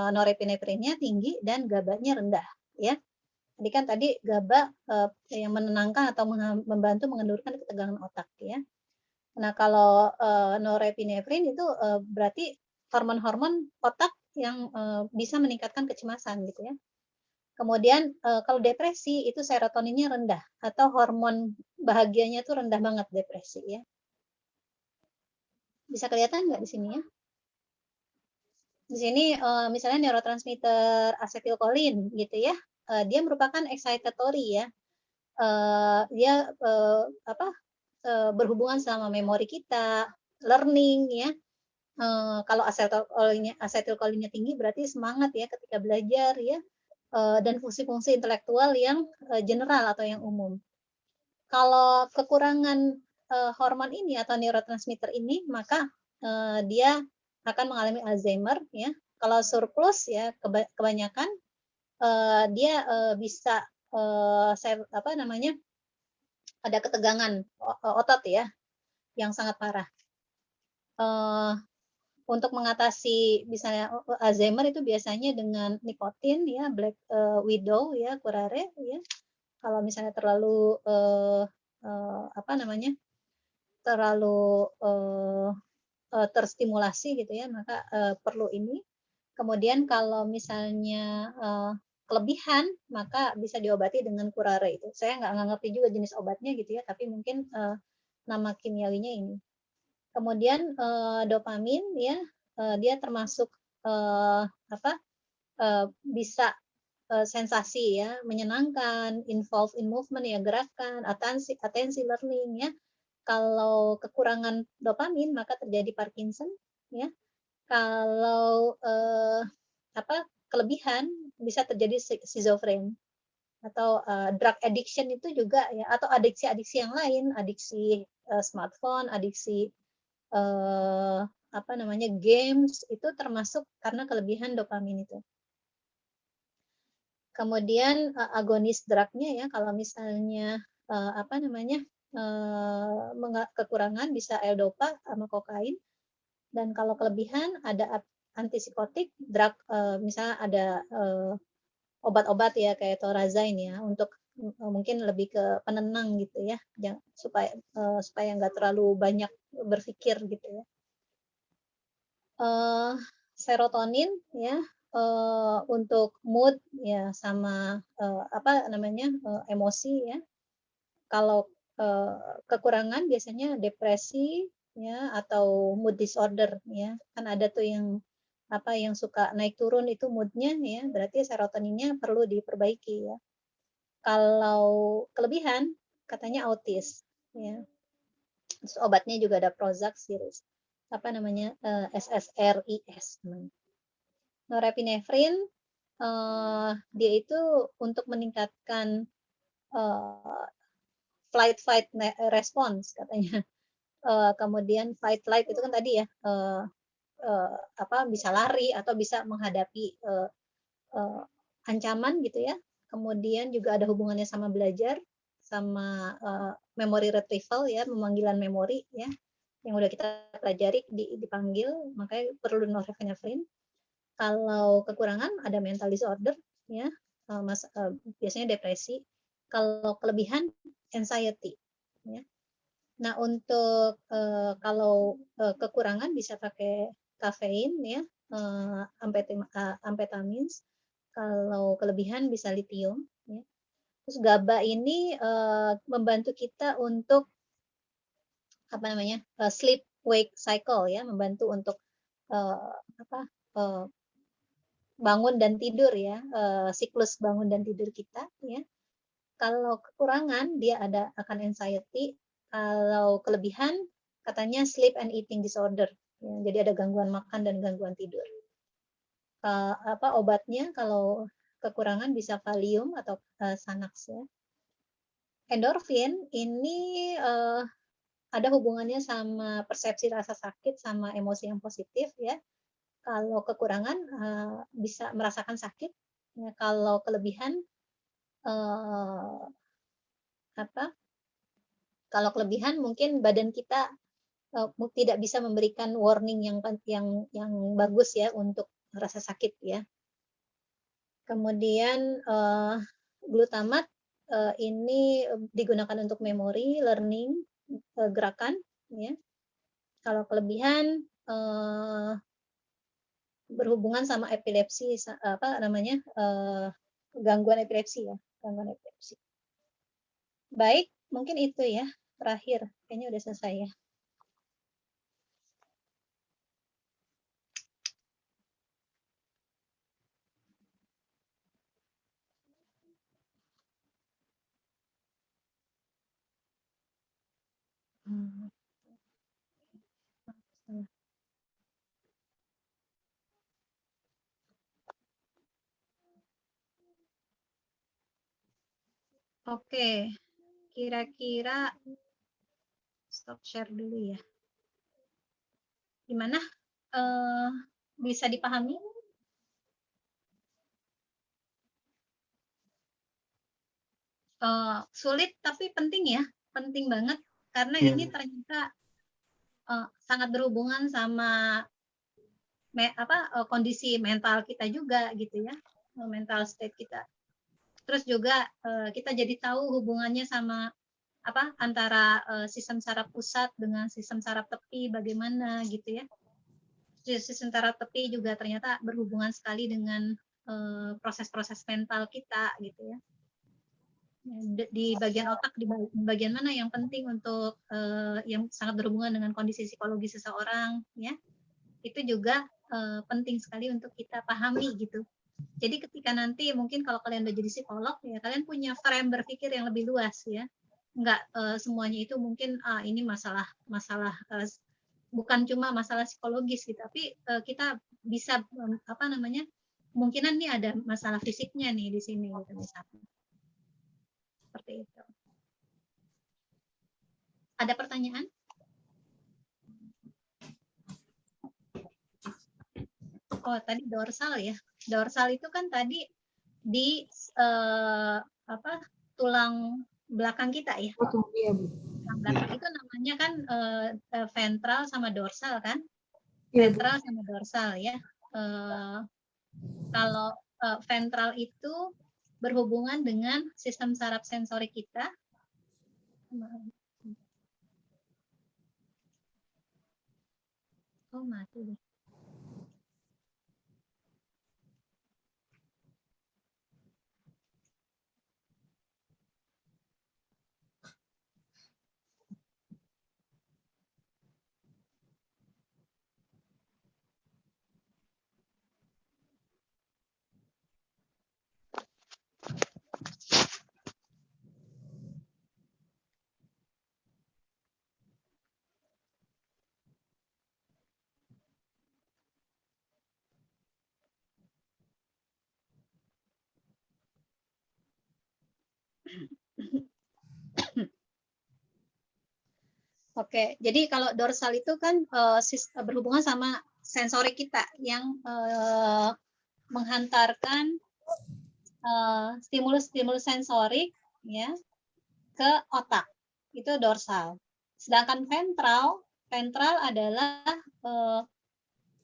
norepinefrinnya tinggi dan GABA-nya rendah. Ya. Jadi kan tadi GABA yang menenangkan atau membantu mengendurkan ketegangan otak. Ya. Nah, kalau norepinefrin itu berarti hormon-hormon otak yang bisa meningkatkan kecemasan gitu ya. Kemudian kalau depresi itu serotoninnya rendah atau hormon bahagianya itu rendah banget depresi ya. Bisa kelihatan nggak di sini ya? Di sini misalnya neurotransmitter asetilkolin gitu ya. Dia merupakan excitatory ya. Dia berhubungan sama memori kita, learning ya. Kalau asetilkolinnya tinggi berarti semangat ya ketika belajar ya. Dan fungsi-fungsi intelektual yang general atau yang umum. Kalau kekurangan hormon ini atau neurotransmitter ini, maka dia akan mengalami Alzheimer ya. Kalau surplus ya kebanyakan dia bisa ada ketegangan otot ya yang sangat parah. Untuk mengatasi misalnya Alzheimer itu biasanya dengan nikotin ya, black widow ya, curare ya. Kalau misalnya terlalu terlalu terstimulasi gitu ya, maka perlu ini. Kemudian kalau misalnya kelebihan, maka bisa diobati dengan curare itu. Saya nggak ngerti juga jenis obatnya gitu ya, tapi mungkin nama kimiawinya ini. Kemudian dopamin ya, dia termasuk bisa sensasi ya, menyenangkan, involve in movement ya, gerakan, atensi learning ya. Kalau kekurangan dopamin maka terjadi Parkinson ya. Kalau kelebihan bisa terjadi schizofren atau drug addiction itu juga ya, atau adiksi-adiksi yang lain, adiksi smartphone, adiksi games itu termasuk karena kelebihan dopamin itu. Kemudian agonis drugnya ya, kalau misalnya kekurangan bisa L-dopa sama kokain, dan kalau kelebihan ada antipsikotik, drug misalnya ada obat-obat ya kayak Thorazine ya, untuk mungkin lebih ke penenang gitu ya, supaya nggak terlalu banyak berpikir gitu ya. Serotonin ya untuk mood ya sama emosi ya. Kalau kekurangan biasanya depresi ya atau mood disorder ya. Kan ada tuh yang apa yang suka naik turun itu moodnya ya, berarti serotoninnya perlu diperbaiki ya. Kalau kelebihan katanya autis ya. Terus obatnya juga ada Prozac series. Apa namanya? SSRIs namanya. Norepinefrin dia itu untuk meningkatkan flight fight response katanya. Kemudian fight flight itu kan tadi ya bisa lari atau bisa menghadapi ancaman gitu ya. Kemudian juga ada hubungannya sama belajar, sama memory retrieval ya, memanggilan memori ya, yang udah kita pelajari dipanggil, makanya perlu norepinefrin. Kalau kekurangan ada mental disorder ya, biasanya depresi. Kalau kelebihan anxiety ya. Nah, untuk kalau kekurangan bisa pakai kafein ya, amfetamin. Kalau kelebihan bisa litium ya. Terus GABA ini membantu kita untuk apa namanya? Sleep wake cycle ya, membantu untuk bangun dan tidur ya, siklus bangun dan tidur kita ya. Kalau kekurangan dia akan anxiety, kalau kelebihan katanya sleep and eating disorder. Ya, jadi ada gangguan makan dan gangguan tidur. Obatnya kalau kekurangan bisa Valium atau Xanax ya. Endorfin ini ada hubungannya sama persepsi rasa sakit sama emosi yang positif ya. Kalau kekurangan bisa merasakan sakit. Ya, kalau kelebihan kalau kelebihan mungkin badan kita tidak bisa memberikan warning yang bagus ya untuk rasa sakit ya. Kemudian glutamat ini digunakan untuk memori, learning, gerakan ya. Kalau kelebihan berhubungan sama epilepsi gangguan epilepsi ya, gangguan epilepsi. Baik, mungkin itu ya terakhir, kayaknya udah selesai ya. Oke, kira-kira stop share dulu ya. Gimana? Bisa dipahami? Sulit tapi penting ya, penting banget karena ini ternyata sangat berhubungan sama kondisi mental kita juga gitu ya, mental state kita. Terus juga kita jadi tahu hubungannya sama antara sistem saraf pusat dengan sistem saraf tepi bagaimana gitu ya. Sistem saraf tepi juga ternyata berhubungan sekali dengan proses-proses mental kita gitu ya. Di bagian otak, di bagian mana yang penting untuk yang sangat berhubungan dengan kondisi psikologi seseorang ya, itu juga penting sekali untuk kita pahami gitu. Jadi ketika nanti mungkin kalau kalian udah jadi psikolog ya, kalian punya frame berpikir yang lebih luas ya, nggak semuanya itu mungkin ini masalah bukan cuma masalah psikologis gitu, tapi kita bisa kemungkinan nih ada masalah fisiknya nih di sini gitu misalnya. Seperti itu. Ada pertanyaan? Oh, tadi dorsal ya. Dorsal itu kan tadi di tulang belakang kita ya. Iya, Bu. Tulang belakang itu namanya kan ventral sama dorsal kan? Iya, Bu. Ventral sama dorsal ya. Kalau ventral itu berhubungan dengan sistem saraf sensori kita. Oh, mati deh. Oke, jadi kalau dorsal itu kan berhubungan sama sensorik kita yang menghantarkan stimulus-stimulus sensorik ya ke otak. Itu dorsal. Sedangkan ventral adalah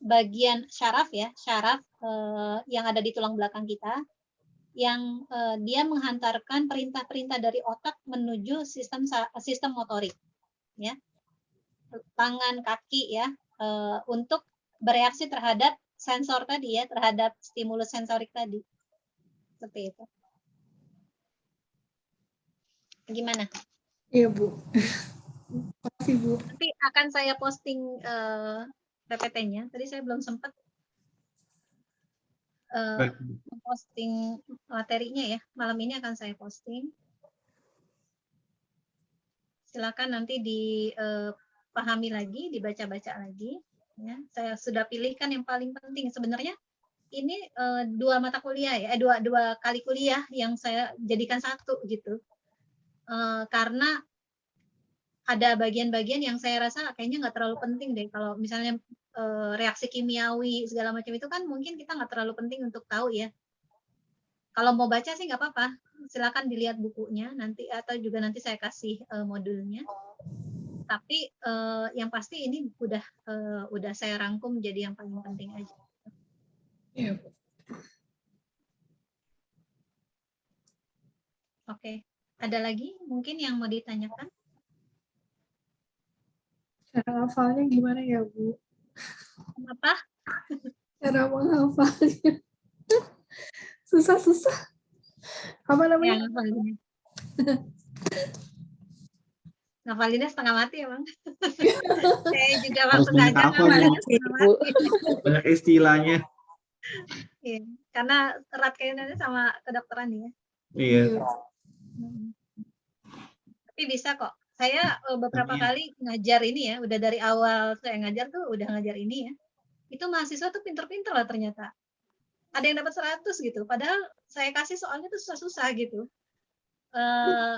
bagian syaraf ya, syaraf yang ada di tulang belakang kita, yang dia menghantarkan perintah-perintah dari otak menuju sistem motorik, ya, tangan, kaki ya, untuk bereaksi terhadap sensor tadi ya, terhadap stimulus sensorik tadi, seperti itu. Gimana? Iya, Bu. Makasih, Bu. Nanti akan saya posting PPT-nya. Tadi saya belum sempat Baik, Bu. posting materinya ya. Malam ini akan saya posting. Silakan nanti dipahami lagi, dibaca-baca lagi. Ya, saya sudah pilihkan yang paling penting. Sebenarnya ini dua mata kuliah ya, dua kali kuliah yang saya jadikan satu gitu. Karena ada bagian-bagian yang saya rasa kayaknya nggak terlalu penting deh. Kalau misalnya reaksi kimiawi segala macam itu kan mungkin kita nggak terlalu penting untuk tahu ya. Kalau mau baca sih nggak apa-apa, silakan dilihat bukunya nanti atau juga nanti saya kasih modulnya. Tapi yang pasti ini udah saya rangkum jadi yang paling penting aja. Iya, Bu. Oke, ada lagi mungkin yang mau ditanyakan? Cara hafalnya gimana ya, Bu? Apa? Cara menghafalnya. Susah-susah. Apa namanya? Yang ngafalinnya. Ngafalinnya setengah mati emang. Saya juga Harus waktu banyak ngajar hafal, ngafalinnya Bu. setengah Bu. mati. Banyak istilahnya. Iya, karena erat kaitannya sama kedokteran ya. Iya. Tapi bisa kok. Saya beberapa Amin. kali ngajar ini ya, udah dari awal saya ngajar tuh udah ngajar ini ya. Itu mahasiswa tuh pinter-pinter lah ternyata. Ada yang dapat 100 gitu. Padahal saya kasih soalnya tuh susah-susah gitu.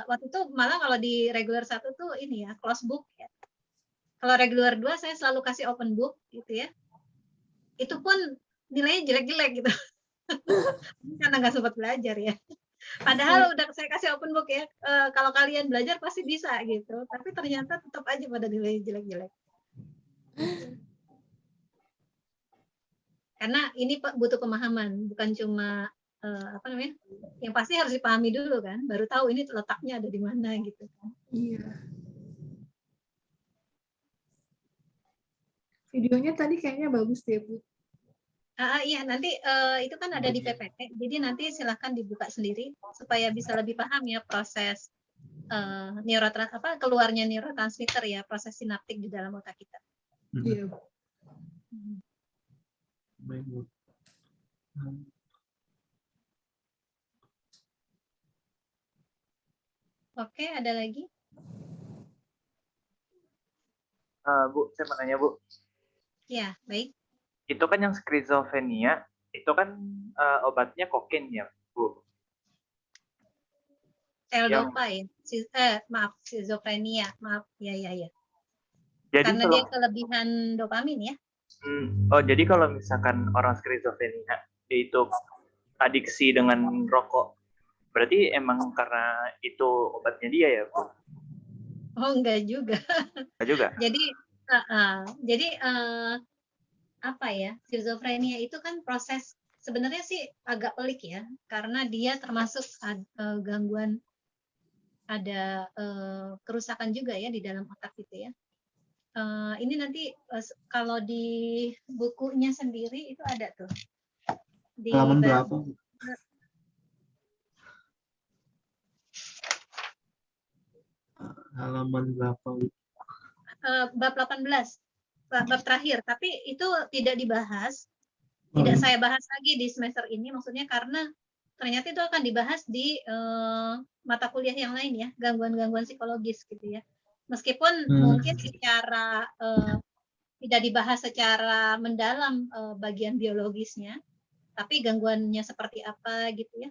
Waktu itu malah kalau di regular 1 tuh ini ya, close book ya. Kalau regular 2 saya selalu kasih open book gitu ya. Itu pun nilainya jelek-jelek gitu. Karena nggak sempat belajar ya. Padahal udah saya kasih open book ya, kalau kalian belajar pasti bisa gitu. Tapi ternyata tetap aja pada nilai jelek-jelek. Karena ini butuh pemahaman, bukan cuma apa namanya? Yang pasti harus dipahami dulu kan, baru tahu ini letaknya ada di mana gitu kan. Iya. Videonya tadi kayaknya bagus deh, Bu. Iya, nanti itu kan ada di PPT, jadi nanti silahkan dibuka sendiri supaya bisa lebih paham ya proses keluarnya neurotransmitter ya, proses sinaptik di dalam otak kita. Iya, Bu. Baik, Bu. Oke, ada lagi? Bu, saya mau nanya, Bu. Ya, baik. Itu kan yang skizofrenia, itu kan obatnya kokain ya, Bu? L-dopa ya. Maaf, skizofrenia. Maaf, ya. Jadi Karena kalau, dia kelebihan dopamin ya. jadi kalau misalkan orang skizofrenia dia itu adiksi dengan rokok, berarti emang karena itu obatnya dia ya, Bu? Oh, enggak juga. Enggak juga? Jadi apa ya, skizofrenia itu kan proses sebenarnya sih agak pelik ya, karena dia termasuk gangguan, ada kerusakan juga ya di dalam otak gitu ya. Ini nanti kalau di bukunya sendiri itu ada tuh. Di Halaman berapa? Halaman berapa? Bab 18, bab terakhir, tapi itu tidak dibahas, tidak saya bahas lagi di semester ini, maksudnya karena ternyata itu akan dibahas di mata kuliah yang lain ya, gangguan-gangguan psikologis gitu ya. Meskipun mungkin secara tidak dibahas secara mendalam bagian biologisnya, tapi gangguannya seperti apa gitu ya.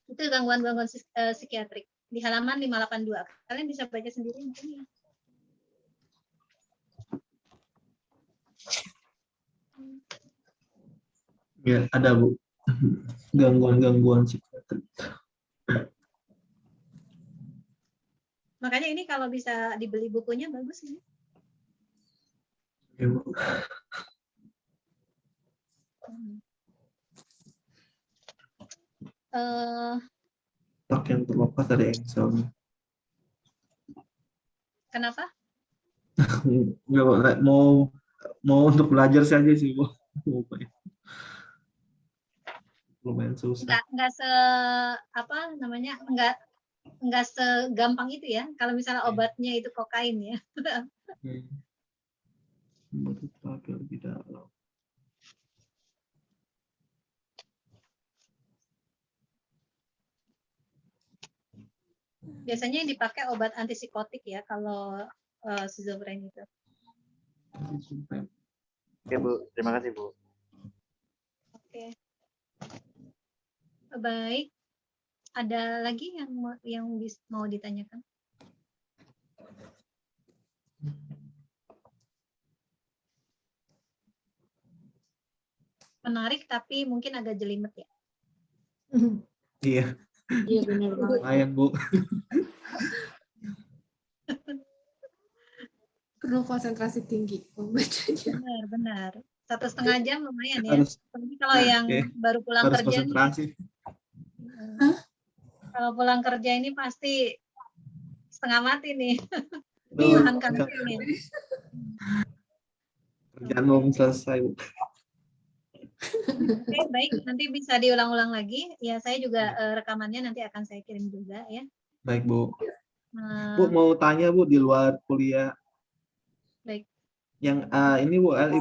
Itu gangguan-gangguan psikiatrik di halaman 582. Kalian bisa baca sendiri mungkin ya. Ya, ada Bu. Gangguan-gangguan psikiatrik. Makanya ini kalau bisa dibeli bukunya bagus ini. Ya, Bu. Tak yang terlepas dari Excel. Kenapa? Enggak, Bu. Mau untuk belajar saja sih, Bu. Lumayan susah. Enggak enggak segampang itu ya. Kalau misalnya obatnya itu kokain ya. Menurut Pak lebih dalam. Biasanya yang dipakai obat antipsikotik ya kalau schizofrenia itu. Oke Bu, terima kasih Bu. Oke. Baik. Ada lagi yang mau ditanyakan? Menarik tapi mungkin agak jelimet ya. Iya, Iya benar banget. lumayan Bu. Perlu konsentrasi tinggi membacanya. Benar. 1,5 jam lumayan ya. Harus Tapi kalau yang Oke. baru pulang harus kerja nih, konsentrasi. kalau pulang kerja ini pasti setengah mati nih. Tuh, Nahan kangennya. kerjaan belum selesai Bu. Oke, baik. Nanti bisa diulang-ulang lagi. Ya, saya juga rekamannya nanti akan saya kirim juga ya. Baik Bu. Eh, Bu mau tanya Bu di luar kuliah. Baik. Yang ini Bu,